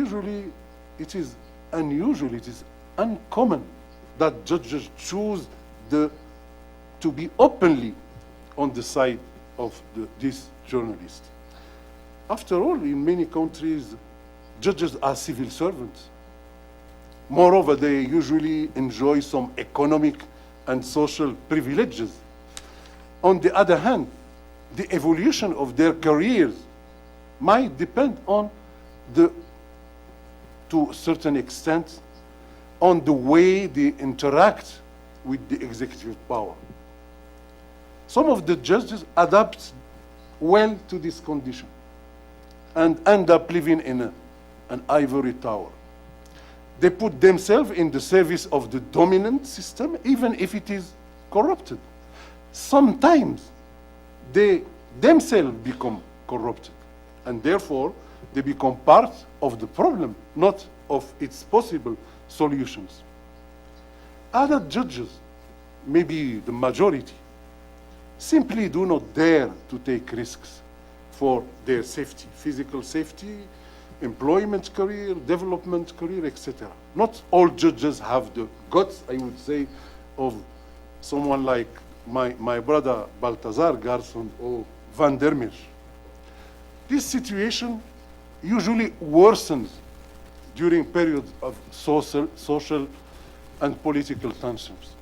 unusual, it is uncommon that judges choose to be openly on the side of this journalist. After all, in many countries, judges are civil servants. Moreover, they usually enjoy some economic and social privileges. On the other hand, the evolution of their careers might depend on to a certain extent, on the way they interact with the executive power. Some of the judges adapt well to this condition and end up living in an ivory tower. They put themselves in the service of the dominant system, even if it is corrupted. Sometimes they themselves become corrupted, and therefore they become part of the problem, not of its possible solutions. Other judges, maybe the majority, simply do not dare to take risks for their safety, physical safety, employment career, development career, etc. Not all judges have the guts, I would say, of someone like my brother Balthazar Garson or Van der Meer. This situation usually worsens during periods of social and political tensions.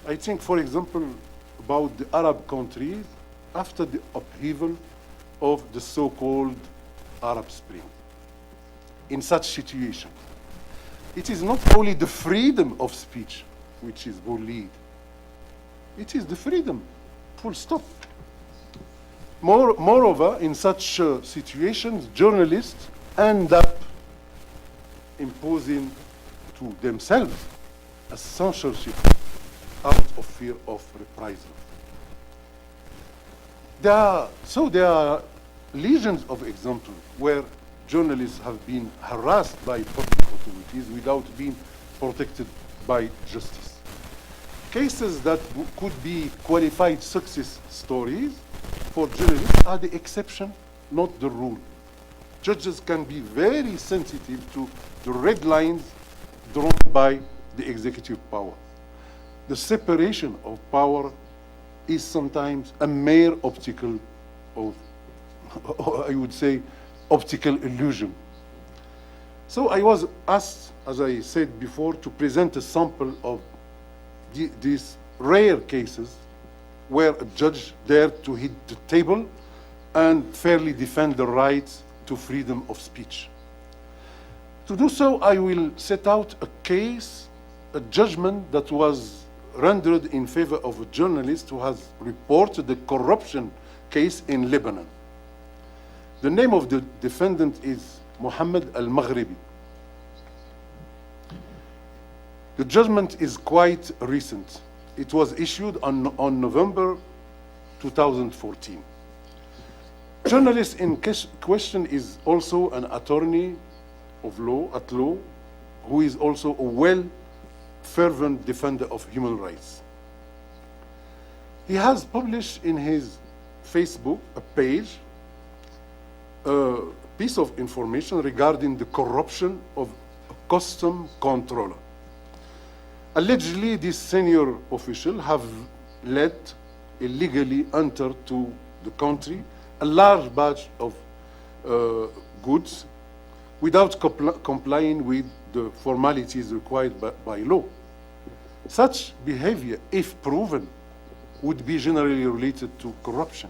I think, for example, about the Arab countries after the upheaval of the so-called Arab Spring. In such situations, it is not only the freedom of speech which is bullied, it is the freedom, full stop. Moreover, in such situations, journalists end up imposing to themselves a censorship out of fear of reprisal. There are legions of examples where journalists have been harassed by public authorities without being protected by justice. Cases that could be qualified success stories for journalists are the exception, not the rule. Judges can be very sensitive to the red lines drawn by the executive power. The separation of power is sometimes a mere optical, or I would say, optical illusion. So I was asked, as I said before, to present a sample of these rare cases where a judge dared to hit the table and fairly defend the right to freedom of speech. To do so, I will set out a case, a judgment that was rendered in favor of a journalist who has reported the corruption case in Lebanon. The name of the defendant is Mohammed Al-Maghribi. The judgment is quite recent. It was issued on November 2014. Journalist in question is also an attorney of law, at law, who is also a fervent defender of human rights. He has published in his Facebook a page, a piece of information regarding the corruption of a custom controller. Allegedly, this senior official have illegally entered to the country a large batch of goods without complying with the formalities required by law. Such behavior, if proven, would be generally related to corruption.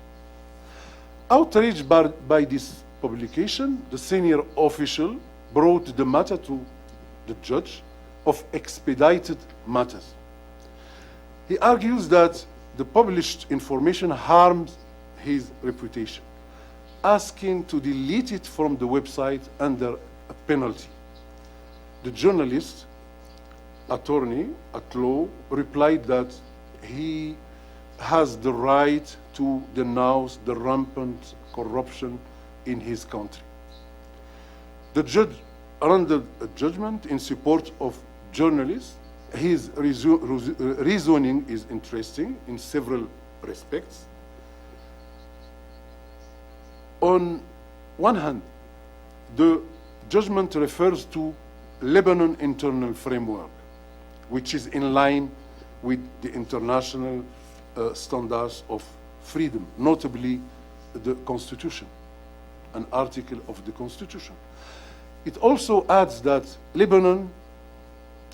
Outraged by this publication, the senior official brought the matter to the judge of expedited matters. He argues that the published information harms his reputation, asking to delete it from the website under a penalty. The journalist, attorney at law, replied that he has the right to denounce the rampant corruption in his country. The judge rendered a judgment in support of journalists. His reasoning is interesting in several respects. On one hand, the judgment refers to Lebanon internal framework, which is in line with the international standards of freedom, notably the Constitution, an article of the Constitution. It also adds that Lebanon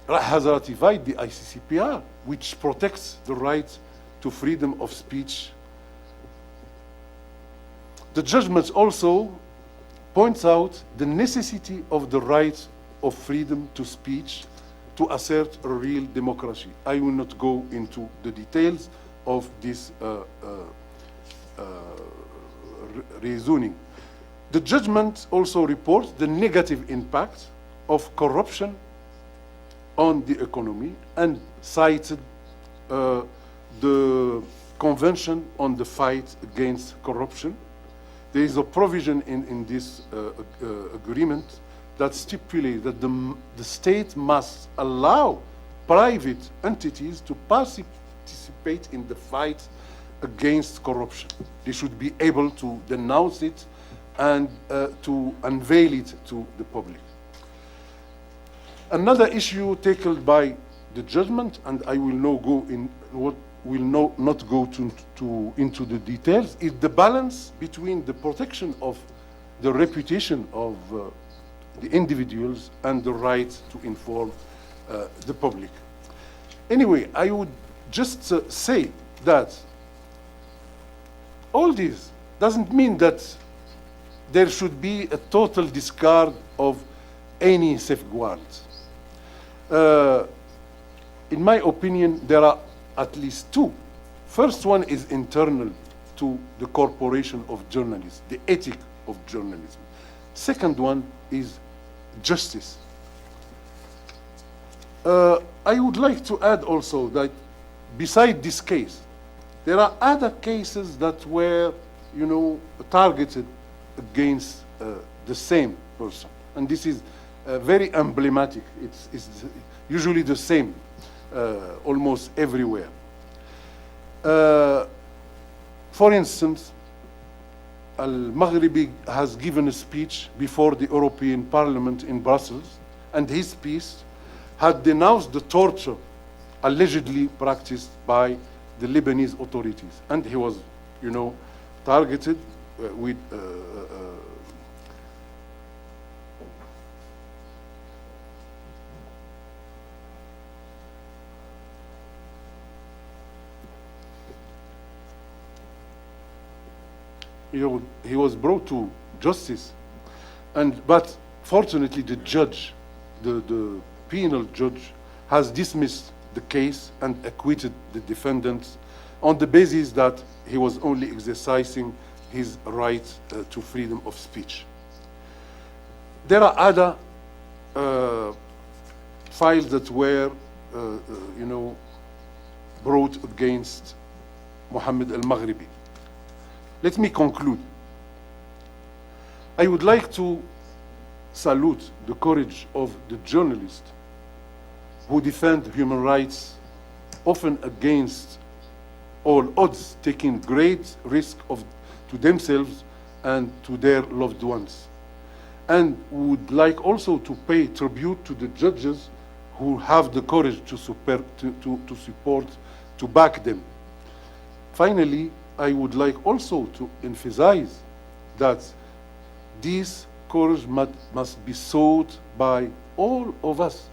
has ratified the ICCPR, which protects the right to freedom of speech. The judgment also points out the necessity of the right of freedom to speech to assert a real democracy. I will not go into the details of this reasoning. The judgment also reports the negative impact of corruption on the economy and cited the Convention on the Fight Against Corruption. There is a provision in this agreement that stipulates that the state must allow private entities to participate in the fight against corruption. They should be able to denounce it and to unveil it to the public. Another issue tackled by the judgment, and I will not go into the details, is the balance between the protection of the reputation of the individuals and the right to inform the public. Anyway, I would just say that all this doesn't mean that there should be a total discard of any safeguards. In my opinion, there are at least two. First one is internal to the corporation of journalists, the ethic of journalism. Second one is justice. I would like to add also that beside this case, there are other cases that were, targeted against the same person. And this is very emblematic. It's usually the same almost everywhere. For instance, Al-Maghribi has given a speech before the European Parliament in Brussels, and his speech had denounced the torture allegedly practiced by the Lebanese authorities. And he was, targeted with he was brought to justice, but fortunately the judge, the penal judge, has dismissed the case and acquitted the defendants on the basis that he was only exercising his right to freedom of speech. There are other files that were, brought against Mohammed Al-Maghribi. Let me conclude. I would like to salute the courage of the journalists who defend human rights, often against all odds, taking great risk to themselves and to their loved ones. And would like also to pay tribute to the judges who have the courage to support, to back them. Finally, I would like also to emphasize that this courage must be sought by all of us.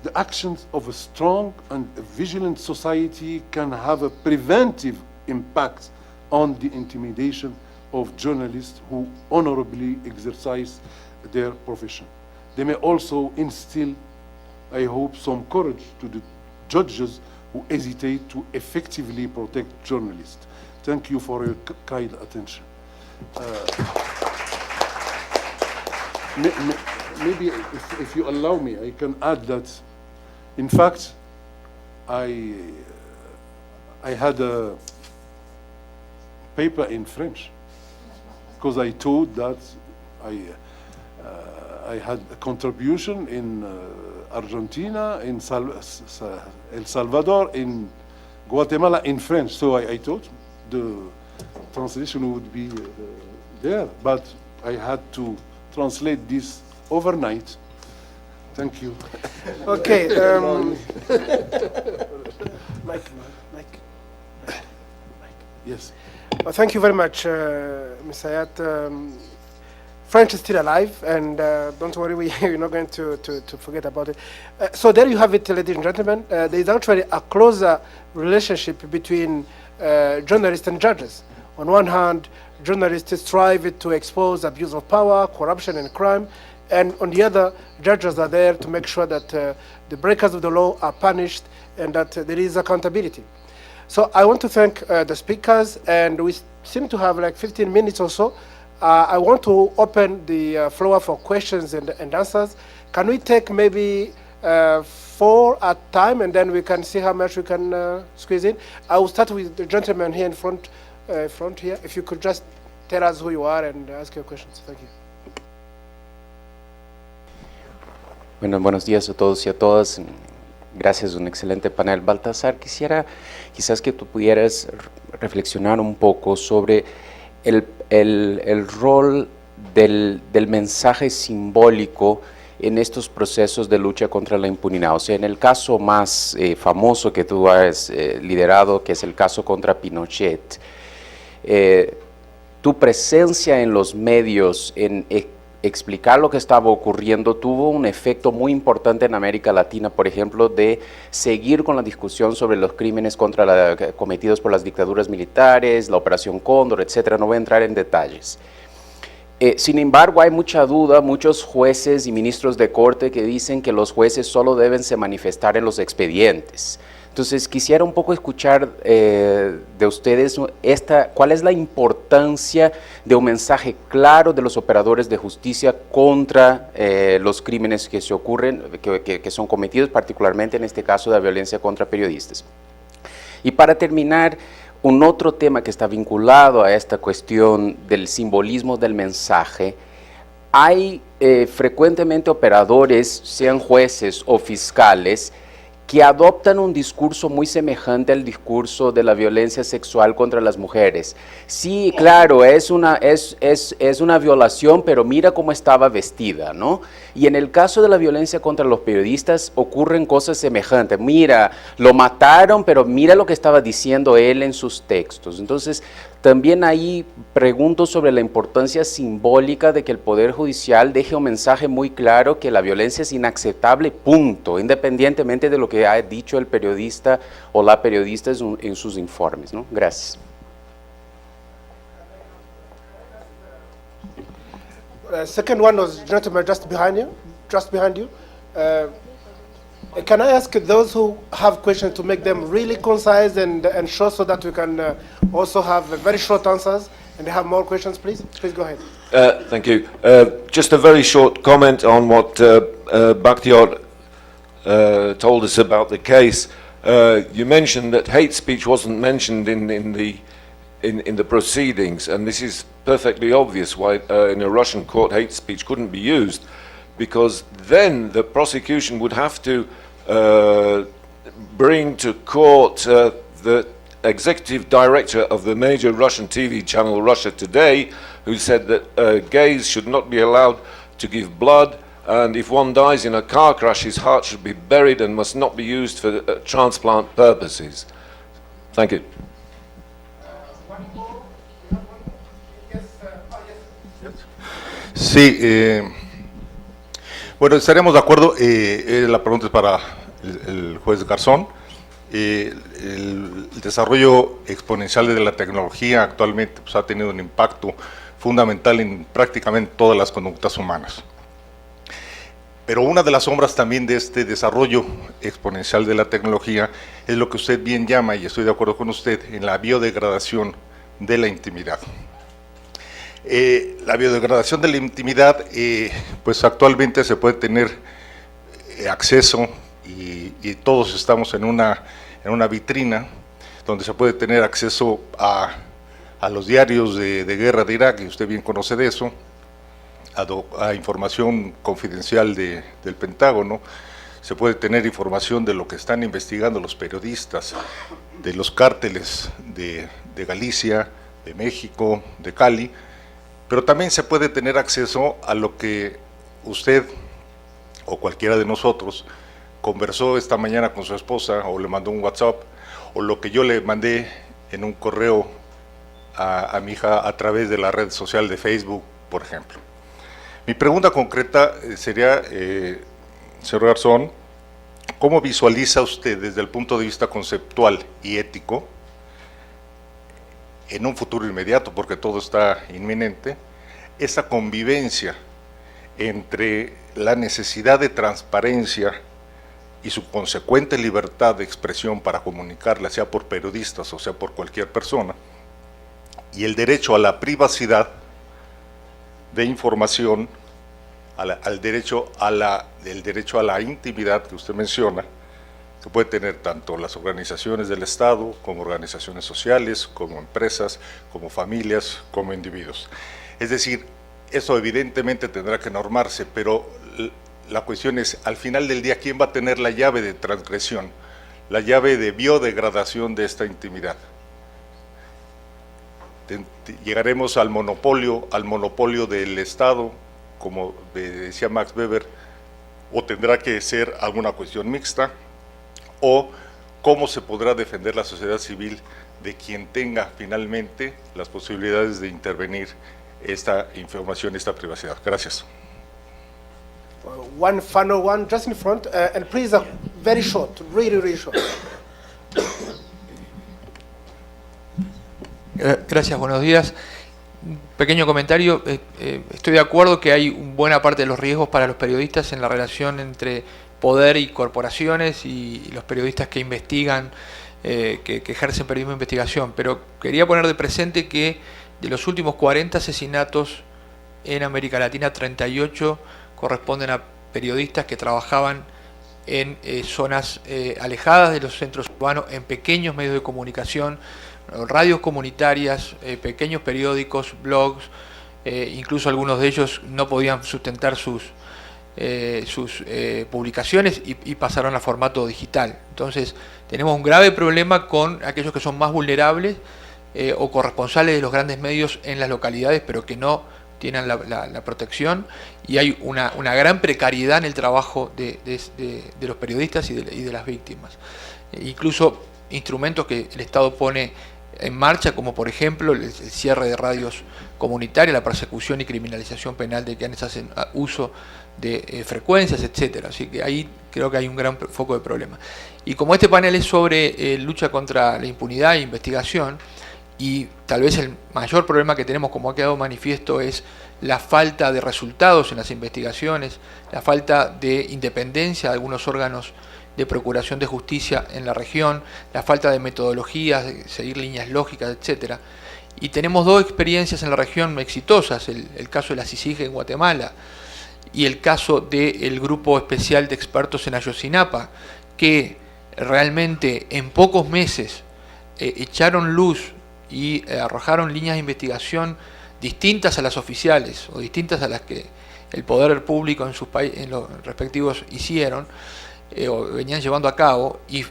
The actions of a strong and a vigilant society can have a preventive impact on the intimidation of journalists who honorably exercise their profession. They may also instill, I hope, some courage to the judges who hesitate to effectively protect journalists. Thank you for your kind attention. Maybe if you allow me, I can add that, in fact, I had a paper in French because I thought that I had a contribution in Argentina, in El Salvador, in Guatemala, in French. So I thought the translation would be there, but I had to translate this overnight. Thank you. Okay. Mike. Yes. Well, thank you very much, Ms. Hayat. French is still alive, and don't worry, we're not going to forget about it. So there you have it, ladies and gentlemen. There is actually a closer relationship between journalists and judges. On one hand, journalists strive to expose abuse of power, corruption, and crime, and on the other, judges are there to make sure that the breakers of the law are punished and that there is accountability. So I want to thank the speakers, and we seem to have like 15 minutes or so. I want to open the floor for questions and answers. Can we take maybe 4 at a time, and then we can see how much we can squeeze in? I will start with the gentleman here in front here. If you could just tell us who you are and ask your questions. Thank you. Bueno, buenos días a todos y a todas. Gracias, un excelente panel. Baltasar, quisiera quizás que tú pudieras reflexionar un poco sobre el rol del mensaje simbólico en estos procesos de lucha contra la impunidad. O sea, en el caso más famoso que tú has liderado, que es el caso contra Pinochet, tu presencia en los medios, en explicar lo que estaba ocurriendo, tuvo un efecto muy importante en América Latina, por ejemplo, de seguir con la discusión sobre los crímenes cometidos por las dictaduras militares, la Operación Cóndor, etcétera. No voy a entrar en detalles. Sin embargo, hay mucha duda, muchos jueces y ministros de corte que dicen que los jueces solo deben se manifestar en los expedientes. Entonces, quisiera un poco escuchar de ustedes cuál es la importancia de un mensaje claro de los operadores de justicia contra los crímenes que se ocurren, que son cometidos, particularmente en este caso de la violencia contra periodistas. Y para terminar, un otro tema que está vinculado a esta cuestión del simbolismo del mensaje, hay frecuentemente operadores, sean jueces o fiscales, que adoptan un discurso muy semejante al discurso de la violencia sexual contra las mujeres. Sí, claro, es una violación, pero mira cómo estaba vestida, ¿no? Y en el caso de la violencia contra los periodistas ocurren cosas semejantes. Mira, lo mataron, pero mira lo que estaba diciendo él en sus textos. Entonces, también ahí pregunto sobre la importancia simbólica de que el Poder Judicial deje un mensaje muy claro que la violencia es inaceptable, punto, independientemente de lo que ha dicho el periodista o la periodista en sus informes, ¿no? Gracias. Second one was gentleman just behind you. Can I ask those who have questions to make them really concise and short, so that we can also have very short answers and have more questions, please? Please go ahead. Thank you. Just a very short comment on what Bakhtiar told us about the case. You mentioned that hate speech wasn't mentioned in the proceedings, and this is perfectly obvious why in a Russian court hate speech couldn't be used, because then the prosecution would have to bring to court the executive director of the major Russian TV channel Russia Today, who said that gays should not be allowed to give blood, and if one dies in a car crash, his heart should be buried and must not be used for transplant purposes. Thank you. Sí, bueno, estaremos de acuerdo. La pregunta es para el juez Garzón. El desarrollo exponencial de la tecnología actualmente pues, ha tenido un impacto fundamental en prácticamente todas las conductas humanas. Pero una de las sombras también de este desarrollo exponencial de la tecnología es lo que usted bien llama, y estoy de acuerdo con usted, en la biodegradación de la intimidad. La biodegradación de la intimidad, pues actualmente se puede tener acceso, y todos estamos en una vitrina donde se puede tener acceso a los diarios de guerra de Irak, y usted bien conoce de eso, a información confidencial del Pentágono. Se puede tener información de lo que están investigando los periodistas, de los cárteles de Galicia, de México, de Cali, pero también se puede tener acceso a lo que usted o cualquiera de nosotros conversó esta mañana con su esposa, o le mandó un WhatsApp, o lo que yo le mandé en un correo a mi hija a través de la red social de Facebook, por ejemplo. Mi pregunta concreta sería, señor Garzón, ¿cómo visualiza usted desde el punto de vista conceptual y ético, en un futuro inmediato, porque todo está inminente, esa convivencia entre la necesidad de transparencia y su consecuente libertad de expresión para comunicarla, sea por periodistas o sea por cualquier persona, y el derecho a la privacidad de información, el derecho a la intimidad que usted menciona, que puede tener tanto las organizaciones del Estado, como organizaciones sociales, como empresas, como familias, como individuos? Es decir, eso evidentemente tendrá que normarse, pero la cuestión es, al final del día, ¿quién va a tener la llave de transgresión, la llave de biodegradación de esta intimidad? Llegaremos al monopolio del Estado, como decía Max Weber, o tendrá que ser alguna cuestión mixta, o cómo se podrá defender la sociedad civil de quien tenga finalmente las posibilidades de intervenir esta información, esta privacidad. Gracias. One final one just in front, and please, very short, really, really short. Gracias, buenos días. Un pequeño comentario. Estoy de acuerdo que hay buena parte de los riesgos para los periodistas en la relación entre poder y corporaciones y los periodistas que investigan, que ejercen periodismo de investigación, pero quería poner de presente que de los últimos 40 asesinatos en América Latina, 38 corresponden a periodistas que trabajaban en zonas alejadas de los centros urbanos, en pequeños medios de comunicación, radios comunitarias, pequeños periódicos, blogs, incluso algunos de ellos no podían sustentar sus publicaciones y pasaron a formato digital. Entonces tenemos un grave problema con aquellos que son más vulnerables o corresponsales de los grandes medios en las localidades, pero que no tienen la protección, y hay una gran precariedad en el trabajo de los periodistas y de las víctimas. Incluso instrumentos que el Estado pone en marcha, como por ejemplo el cierre de radios comunitarias, la persecución y criminalización penal de quienes hacen uso de frecuencias, etcétera. Así que ahí creo que hay un gran foco de problema. Y como este panel es sobre lucha contra la impunidad e investigación, y tal vez el mayor problema que tenemos, como ha quedado manifiesto, es la falta de resultados en las investigaciones, la falta de independencia de algunos órganos de procuración de justicia en la región, la falta de metodologías, de seguir líneas lógicas, etcétera. Y tenemos dos experiencias en la región exitosas, el caso de la CICIG en Guatemala y el caso del Grupo Especial de Expertos en Ayotzinapa, que realmente en pocos meses echaron luz y arrojaron líneas de investigación distintas a las oficiales o distintas a las que el poder público en sus países, en los respectivos, hicieron o venían llevando a cabo, y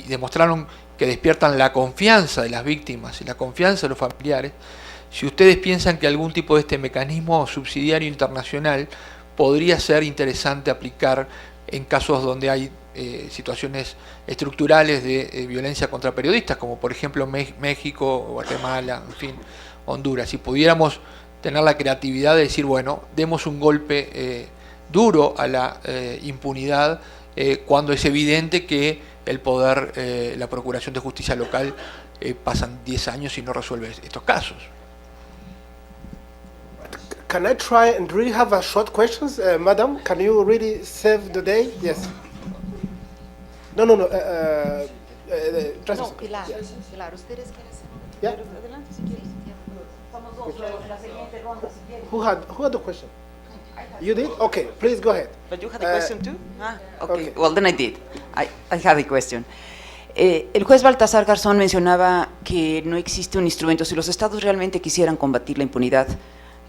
demostraron que despiertan la confianza de las víctimas y la confianza de los familiares. Si ustedes piensan que algún tipo de este mecanismo subsidiario internacional podría ser interesante aplicar en casos donde hay situaciones estructurales de violencia contra periodistas, como por ejemplo México, Guatemala, en fin, Honduras, si pudiéramos tener la creatividad de decir, bueno, demos un golpe duro a la impunidad cuando es evidente que el poder, la Procuración de Justicia local pasan 10 años y no resuelve estos casos. can I try and really have a short questions, madam? Can you really save the day? Yes. No. Just a No, second. Pilar, Yeah. Pilar, ustedes quieren hacer. Yeah. Adelante si quieres. Somos dos, la siguiente ronda si quieres. Who had the question? You did? Okay, please go ahead. But you had a question too? Okay. okay. Well, then I did. I have a question. El juez Baltasar Garzón mencionaba que no existe un instrumento. Si los estados realmente quisieran combatir la impunidad,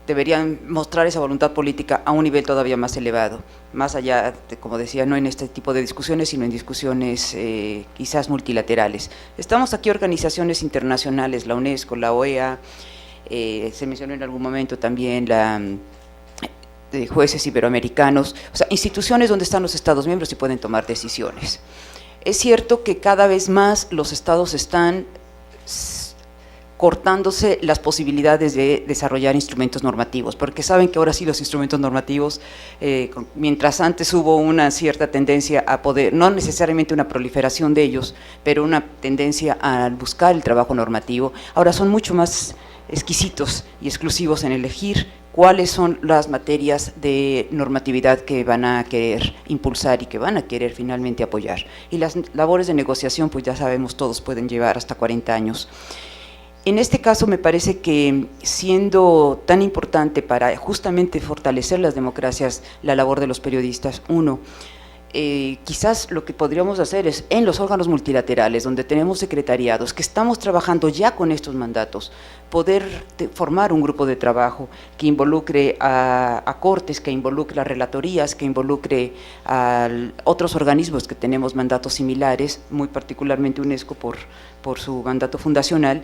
deberían mostrar esa voluntad política a un nivel todavía más elevado, más allá, de, como decía, no en este tipo de discusiones, sino en discusiones quizás multilaterales. Estamos aquí organizaciones internacionales, la UNESCO, la OEA, se mencionó en algún momento también la de jueces iberoamericanos, o sea, instituciones donde están los Estados miembros y pueden tomar decisiones. Es cierto que cada vez más los estados están cortándose las posibilidades de desarrollar instrumentos normativos, porque saben que ahora sí los instrumentos normativos, mientras antes hubo una cierta tendencia a poder, no necesariamente una proliferación de ellos, pero una tendencia a buscar el trabajo normativo, ahora son mucho más exquisitos y exclusivos en elegir cuáles son las materias de normatividad que van a querer impulsar y que van a querer finalmente apoyar. Y las labores de negociación, pues ya sabemos todos, pueden llevar hasta 40 años. En este caso me parece que, siendo tan importante para justamente fortalecer las democracias la labor de los periodistas, quizás lo que podríamos hacer es, en los órganos multilaterales, donde tenemos secretariados, que estamos trabajando ya con estos mandatos, poder formar un grupo de trabajo que involucre a cortes, que involucre a relatorías, que involucre a otros organismos que tenemos mandatos similares, muy particularmente UNESCO por su mandato fundacional,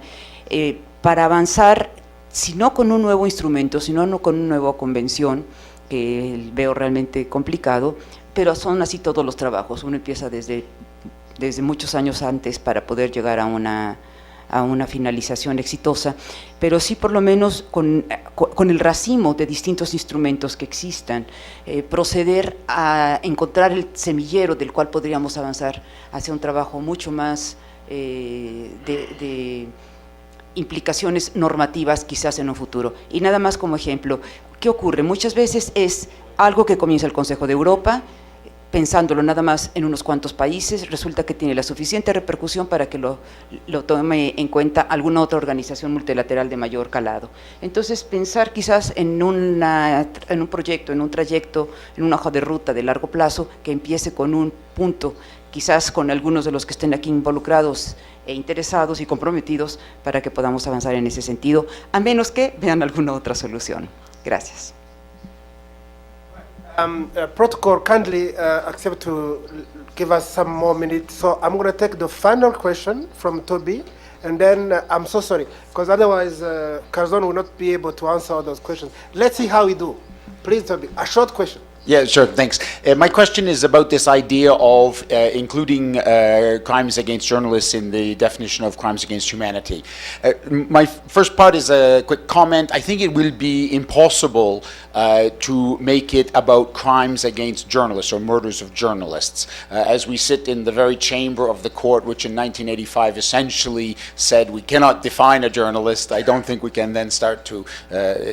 para avanzar, si no con un nuevo instrumento, sino no con una nueva convención, que veo realmente complicado, pero son así todos los trabajos. Uno empieza desde muchos años antes para poder llegar a una finalización exitosa, pero sí por lo menos con el racimo de distintos instrumentos que existan, proceder a encontrar el semillero del cual podríamos avanzar hacia un trabajo mucho más de implicaciones normativas quizás en un futuro. Y nada más como ejemplo, ¿qué ocurre? Muchas veces es algo que comienza el Consejo de Europa, pensándolo nada más en unos cuantos países, resulta que tiene la suficiente repercusión para que lo tome en cuenta alguna otra organización multilateral de mayor calado. Entonces, pensar quizás en un proyecto, en un trayecto, en una hoja de ruta de largo plazo, que empiece con un punto, quizás con algunos de los que estén aquí involucrados e interesados y comprometidos, para que podamos avanzar en ese sentido, a menos que vean alguna otra solución. Gracias. Protocol kindly accept to give us some more minutes. So I'm going to take the final question from Toby, and then I'm so sorry, because otherwise Garzón will not be able to answer all those questions. Let's see how we do. Please, Toby, a short question. Yeah, sure, thanks. My question is about this idea of including crimes against journalists in the definition of crimes against humanity. My first part is a quick comment. I think it will be impossible to make it about crimes against journalists or murders of journalists. As we sit in the very chamber of the court, which in 1985 essentially said we cannot define a journalist, I don't think we can then start to,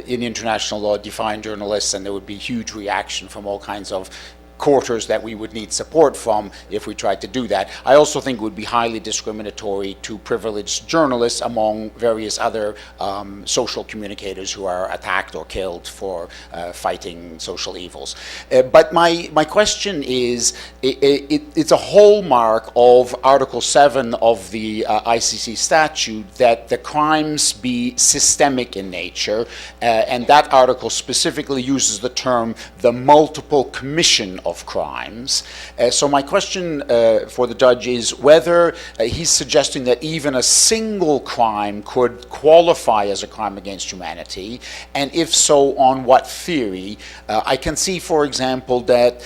in international law, define journalists, and there would be huge reaction from all kinds of quarters that we would need support from if we tried to do that. I also think it would be highly discriminatory to privilege journalists among various other social communicators who are attacked or killed for fighting social evils. But my question is, it's a hallmark of Article 7 of the ICC statute that the crimes be systemic in nature, and that article specifically uses the term the multiple commission of crimes. So my question for the judge is whether he's suggesting that even a single crime could qualify as a crime against humanity, and if so, on what theory? I can see, for example, that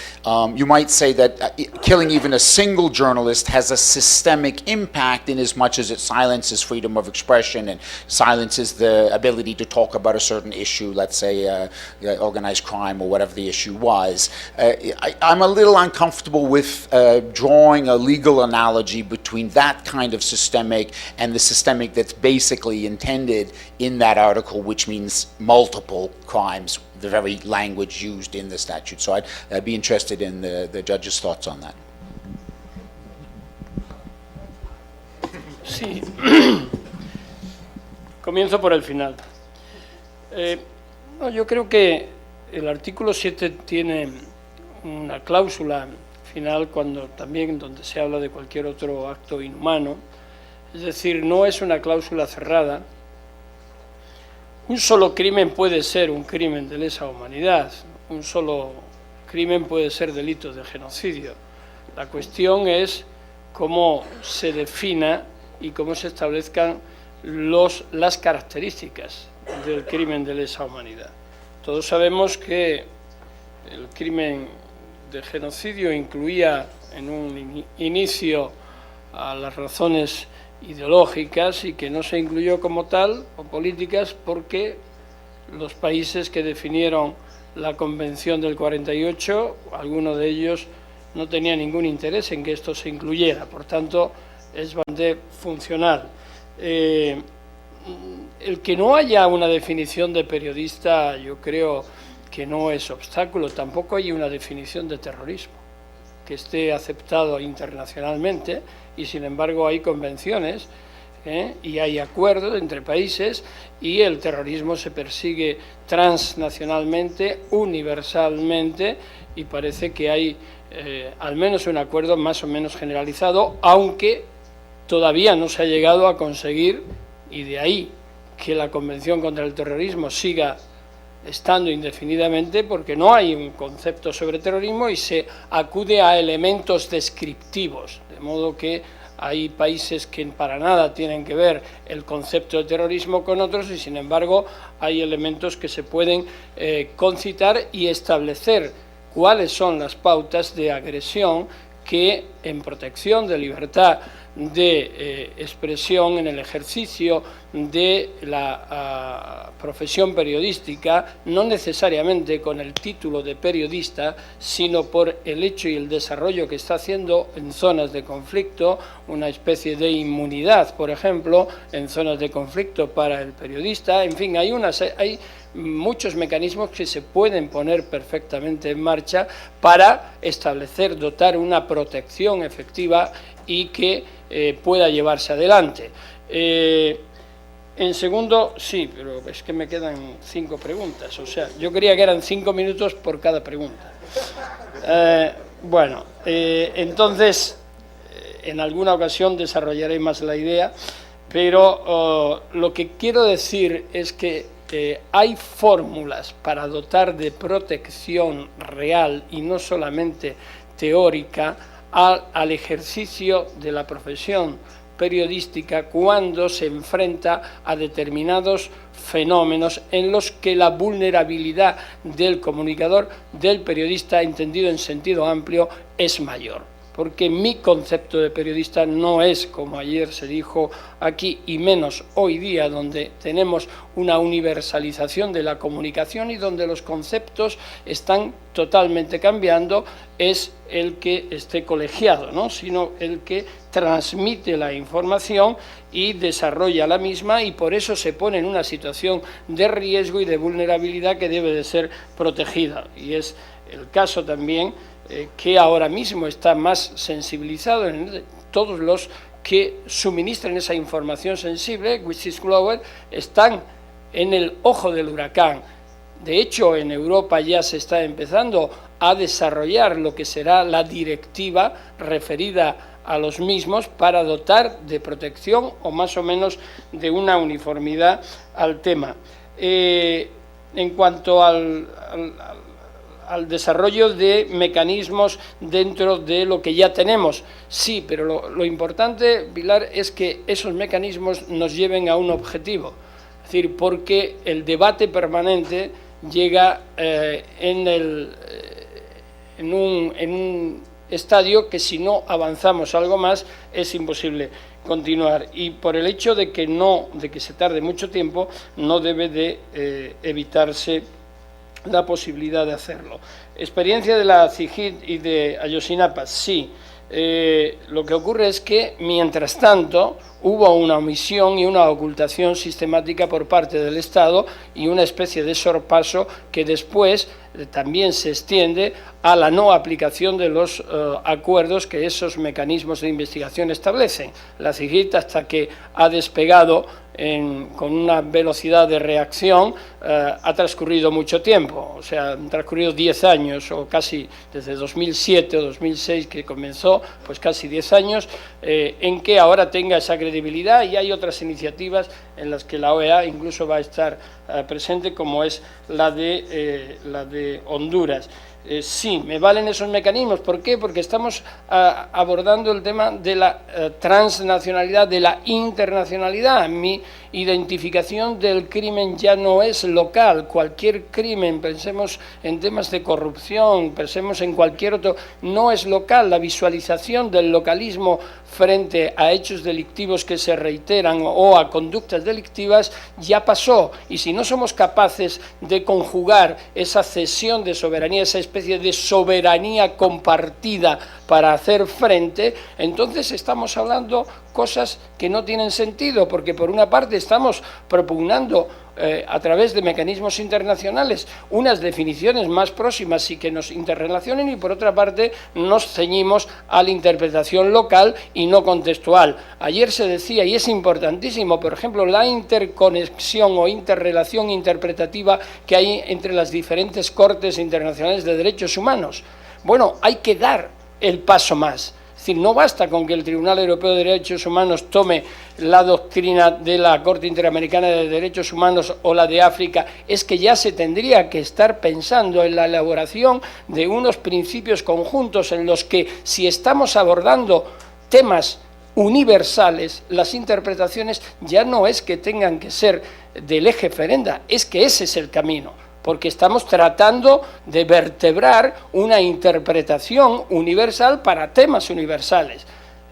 you might say that killing even a single journalist has a systemic impact in as much as it silences freedom of expression and silences the ability to talk about a certain issue, let's say organized crime or whatever the issue was. I'm a little uncomfortable with drawing a legal analogy between that kind of systemic and the systemic that's basically intended in that article, which means multiple crimes, the very language used in the statute. So I'd be interested in the judge's thoughts on that. Sí, comienzo por el final. No, yo creo que el artículo 7 tiene una cláusula final cuando también donde se habla de cualquier otro acto inhumano, es decir, no es una cláusula cerrada. Un solo crimen puede ser un crimen de lesa humanidad, un solo crimen puede ser delito de genocidio. La cuestión es cómo se defina y cómo se establezcan las características del crimen de lesa humanidad. Todos sabemos que el crimen de genocidio incluía en un inicio a las razones ideológicas y que no se incluyó como tal o políticas porque los países que definieron la Convención del 48, algunos de ellos no tenían ningún interés en que esto se incluyera, por tanto es bastante funcional. El que no haya una definición de periodista, yo creo que no es obstáculo. Tampoco hay una definición de terrorismo que esté aceptado internacionalmente y, sin embargo, hay convenciones y hay acuerdos entre países y el terrorismo se persigue transnacionalmente, universalmente, y parece que hay al menos un acuerdo más o menos generalizado, aunque todavía no se ha llegado a conseguir, y de ahí que la Convención contra el Terrorismo siga estando indefinidamente, porque no hay un concepto sobre terrorismo y se acude a elementos descriptivos, de modo que hay países que para nada tienen que ver el concepto de terrorismo con otros y, sin embargo, hay elementos que se pueden concitar y establecer cuáles son las pautas de agresión que, en protección de libertad de expresión, en el ejercicio de la profesión periodística, no necesariamente con el título de periodista, sino por el hecho y el desarrollo que está haciendo en zonas de conflicto, una especie de inmunidad, por ejemplo, en zonas de conflicto para el periodista. En fin, hay muchos mecanismos que se pueden poner perfectamente en marcha para establecer, dotar una protección efectiva y que pueda llevarse adelante. En segundo, sí, pero es que me quedan 5 preguntas, o sea, yo creía que eran 5 minutos por cada pregunta. Bueno, entonces, en alguna ocasión desarrollaré más la idea, pero lo que quiero decir es que hay fórmulas para dotar de protección real y no solamente teórica al ejercicio de la profesión periodística cuando se enfrenta a determinados fenómenos en los que la vulnerabilidad del comunicador, del periodista, entendido en sentido amplio, es mayor. Porque mi concepto de periodista no es, como ayer se dijo aquí, y menos hoy día, donde tenemos una universalización de la comunicación y donde los conceptos están totalmente cambiando, es el que esté colegiado, ¿no? Sino el que transmite la información y desarrolla la misma, y por eso se pone en una situación de riesgo y de vulnerabilidad que debe de ser protegida. Y es el caso también que ahora mismo está más sensibilizado en todos los que suministran esa información sensible, whistleblower, están en el ojo del huracán. De hecho, en Europa ya se está empezando a desarrollar lo que será la directiva referida a los mismos para dotar de protección o más o menos de una uniformidad al tema. En cuanto al desarrollo de mecanismos dentro de lo que ya tenemos. Sí, pero lo importante, Pilar, es que esos mecanismos nos lleven a un objetivo. Es decir, porque el debate permanente llega en un estadio que si no avanzamos algo más es imposible continuar. Y por el hecho de que se tarde mucho tiempo, no debe de evitarse la posibilidad de hacerlo. Experiencia de la CIGIT y de Ayotzinapa, sí. Lo que ocurre es que, mientras tanto, hubo una omisión y una ocultación sistemática por parte del Estado y una especie de sorpaso que después también se extiende a la no aplicación de los acuerdos que esos mecanismos de investigación establecen. La CIGIT, hasta que ha despegado con una velocidad de reacción, ha transcurrido mucho tiempo, o sea, han transcurrido 10 años, o casi desde 2007 o 2006 que comenzó, pues casi 10 años, en que ahora tenga esa credibilidad, y hay otras iniciativas en las que la OEA incluso va a estar presente, como es la de Honduras. Sí, me valen esos mecanismos. ¿Por qué? Porque estamos abordando el tema de la transnacionalidad, de la internacionalidad. Mi identificación del crimen ya no es local. Cualquier crimen, pensemos en temas de corrupción, pensemos en cualquier otro, no es local. La visualización del localismo frente a hechos delictivos que se reiteran o a conductas delictivas ya pasó. Y si no somos capaces de conjugar esa cesión de soberanía, esa especie de soberanía compartida para hacer frente, entonces estamos hablando cosas que no tienen sentido, porque por una parte estamos propugnando a través de mecanismos internacionales unas definiciones más próximas y que nos interrelacionen, y por otra parte nos ceñimos a la interpretación local y no contextual. Ayer se decía, y es importantísimo, por ejemplo, la interconexión o interrelación interpretativa que hay entre las diferentes cortes internacionales de derechos humanos. Bueno, hay que dar el paso más. Es decir, no basta con que el Tribunal Europeo de Derechos Humanos tome la doctrina de la Corte Interamericana de Derechos Humanos o la de África, es que ya se tendría que estar pensando en la elaboración de unos principios conjuntos en los que, si estamos abordando temas universales, las interpretaciones ya no es que tengan que ser del eje ferenda, es que ese es el camino, porque estamos tratando de vertebrar una interpretación universal para temas universales.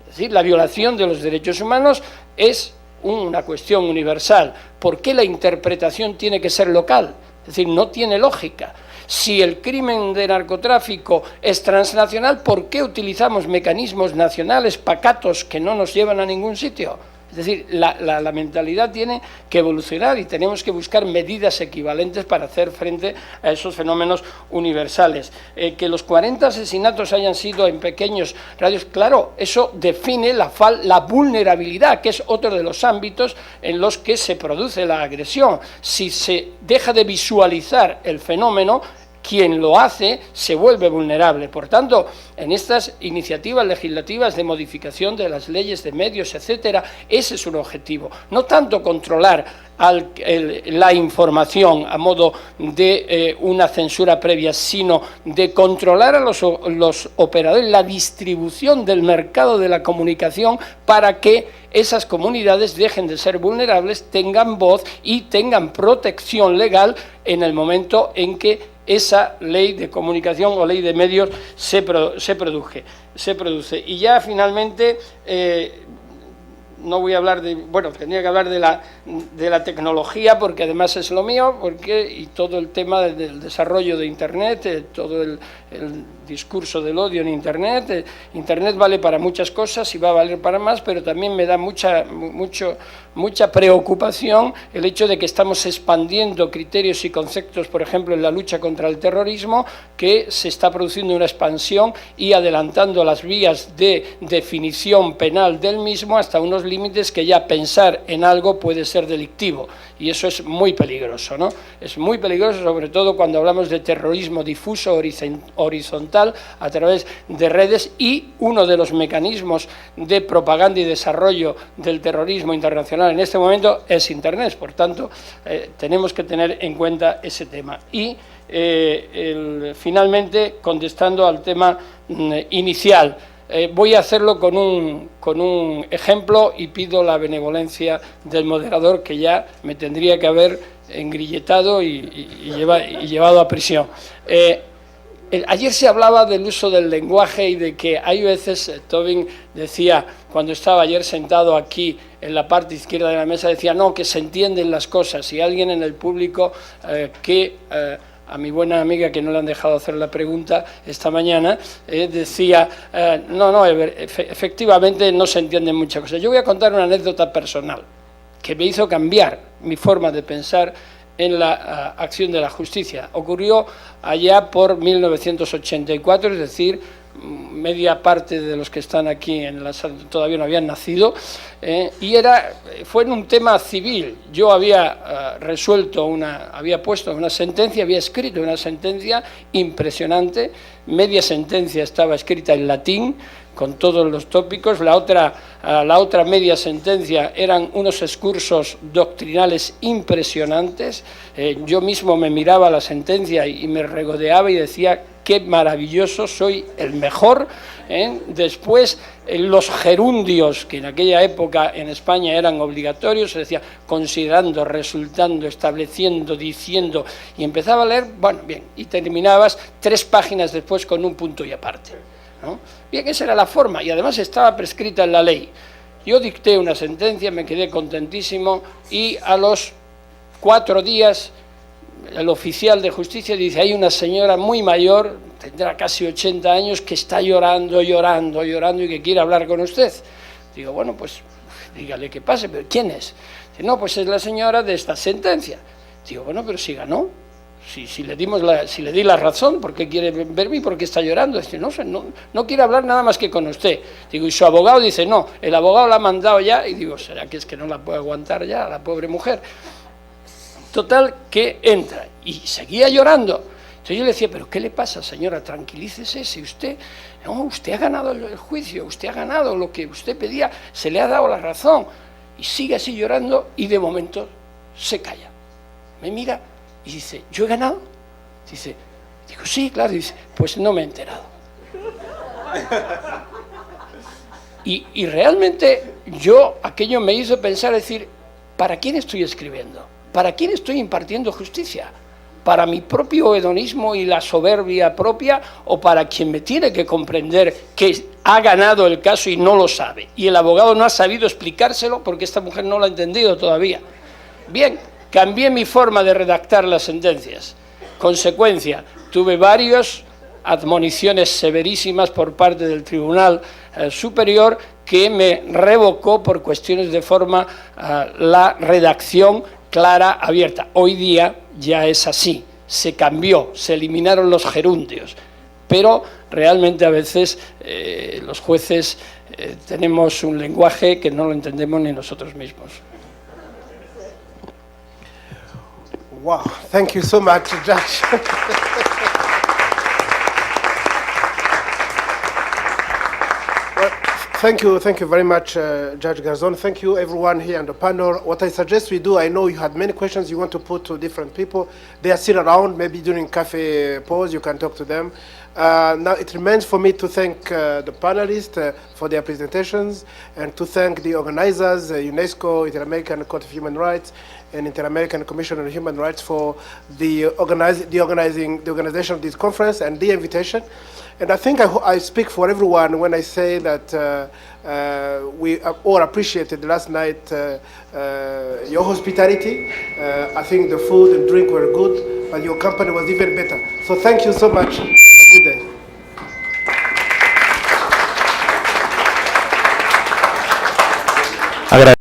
Es decir, la violación de los derechos humanos es una cuestión universal. ¿Por qué la interpretación tiene que ser local? Es decir, no tiene lógica. Si el crimen de narcotráfico es transnacional, ¿por qué utilizamos mecanismos nacionales pacatos que no nos llevan a ningún sitio? Es decir, la mentalidad tiene que evolucionar y tenemos que buscar medidas equivalentes para hacer frente a esos fenómenos universales. Que los 40 asesinatos hayan sido en pequeños radios, claro, eso define la vulnerabilidad, que es otro de los ámbitos en los que se produce la agresión. Si se deja de visualizar el fenómeno, quien lo hace se vuelve vulnerable. Por tanto, en estas iniciativas legislativas de modificación de las leyes de medios, etcétera, ese es un objetivo. No tanto controlar la información a modo de una censura previa, sino de controlar a los operadores, la distribución del mercado de la comunicación, para que esas comunidades dejen de ser vulnerables, tengan voz y tengan protección legal en el momento en que esa ley de comunicación o ley de medios se produce. Y ya finalmente, no voy a hablar de, bueno, tendría que hablar de la tecnología, porque además es lo mío, y todo el tema del desarrollo de Internet, todo el discurso del odio en Internet. Internet vale para muchas cosas y va a valer para más, pero también me da mucha preocupación el hecho de que estamos expandiendo criterios y conceptos, por ejemplo, en la lucha contra el terrorismo, que se está produciendo una expansión y adelantando las vías de definición penal del mismo hasta unos límites que ya pensar en algo puede ser delictivo, y eso es muy peligroso, ¿no? Es muy peligroso, sobre todo cuando hablamos de terrorismo difuso, horizontal, a través de redes, y uno de los mecanismos de propaganda y desarrollo del terrorismo internacional en este momento es Internet. Por tanto, tenemos que tener en cuenta ese tema. Y finalmente, contestando al tema inicial, voy a hacerlo con un ejemplo, y pido la benevolencia del moderador, que ya me tendría que haber engrilletado y llevado a prisión. Ayer se hablaba del uso del lenguaje y de que hay veces, Tobin decía, cuando estaba ayer sentado aquí en la parte izquierda de la mesa, decía, no, que se entienden las cosas, y alguien en el público que a mi buena amiga que no le han dejado hacer la pregunta esta mañana, decía, efectivamente no se entienden muchas cosas. Yo voy a contar una anécdota personal que me hizo cambiar mi forma de pensar en la acción de la justicia. Ocurrió allá por 1984, es decir, media parte de los que están aquí en la sala todavía no habían nacido, y fue en un tema civil. Yo había había puesto una sentencia, había escrito una sentencia impresionante, media sentencia estaba escrita en latín, con todos los tópicos, la otra media sentencia eran unos excursos doctrinales impresionantes. Yo mismo me miraba la sentencia y me regodeaba y decía, qué maravilloso, soy el mejor. Después, los gerundios, que en aquella época en España eran obligatorios, se decía considerando, resultando, estableciendo, diciendo, y empezaba a leer, bueno, bien, y terminabas 3 páginas después con un punto y aparte, ¿no? Bien, esa era la forma, y además estaba prescrita en la ley. Yo dicté una sentencia, me quedé contentísimo, y a los 4 días el oficial de justicia dice, hay una señora muy mayor, tendrá casi 80 años, que está llorando y que quiere hablar con usted. Digo, bueno, pues dígale que pase, pero ¿quién es? Dice, no, pues es la señora de esta sentencia. Digo, bueno, pero si ganó, si le di la razón, ¿por qué quiere verme y por qué está llorando? Dice, no quiere hablar nada más que con usted. Digo, y su abogado dice, no, el abogado la ha mandado ya, y digo, ¿será que es que no la puede aguantar ya, la pobre mujer? Total, que entra, y seguía llorando. Entonces yo le decía, ¿pero qué le pasa, señora? Tranquilícese, si usted ha ganado el juicio, usted ha ganado lo que usted pedía, se le ha dado la razón. Y sigue así llorando, y de momento se calla. Me mira y dice, ¿yo he ganado? Digo, sí, claro. Dice, pues no me he enterado. Y realmente aquello me hizo pensar, decir, ¿para quién estoy escribiendo? ¿Para quién estoy impartiendo justicia? ¿Para mi propio hedonismo y la soberbia propia, o para quien me tiene que comprender que ha ganado el caso y no lo sabe? Y el abogado no ha sabido explicárselo porque esta mujer no lo ha entendido todavía. Bien, cambié mi forma de redactar las sentencias. Consecuencia, tuve varias admoniciones severísimas por parte del Tribunal Superior, que me revocó por cuestiones de forma la redacción clara, abierta. Hoy día ya es así, se cambió, se eliminaron los gerundios, pero realmente a veces los jueces tenemos un lenguaje que no lo entendemos ni nosotros mismos. Wow, thank you so much, Judge. Thank you very much, Judge Garzon. Thank you, everyone here on the panel. What I suggest we do, I know you had many questions you want to put to different people. They are still around. Maybe during cafe pause, you can talk to them. Now it remains for me to thank the panelists for their presentations, and to thank the organizers, UNESCO, Inter-American Court of Human Rights, and Inter-American Commission on Human Rights for the organization of this conference and the invitation. And I think I speak for everyone when I say that we all appreciated last night your hospitality. I think the food and drink were good, but your company was even better. So thank you so much. Have a good day.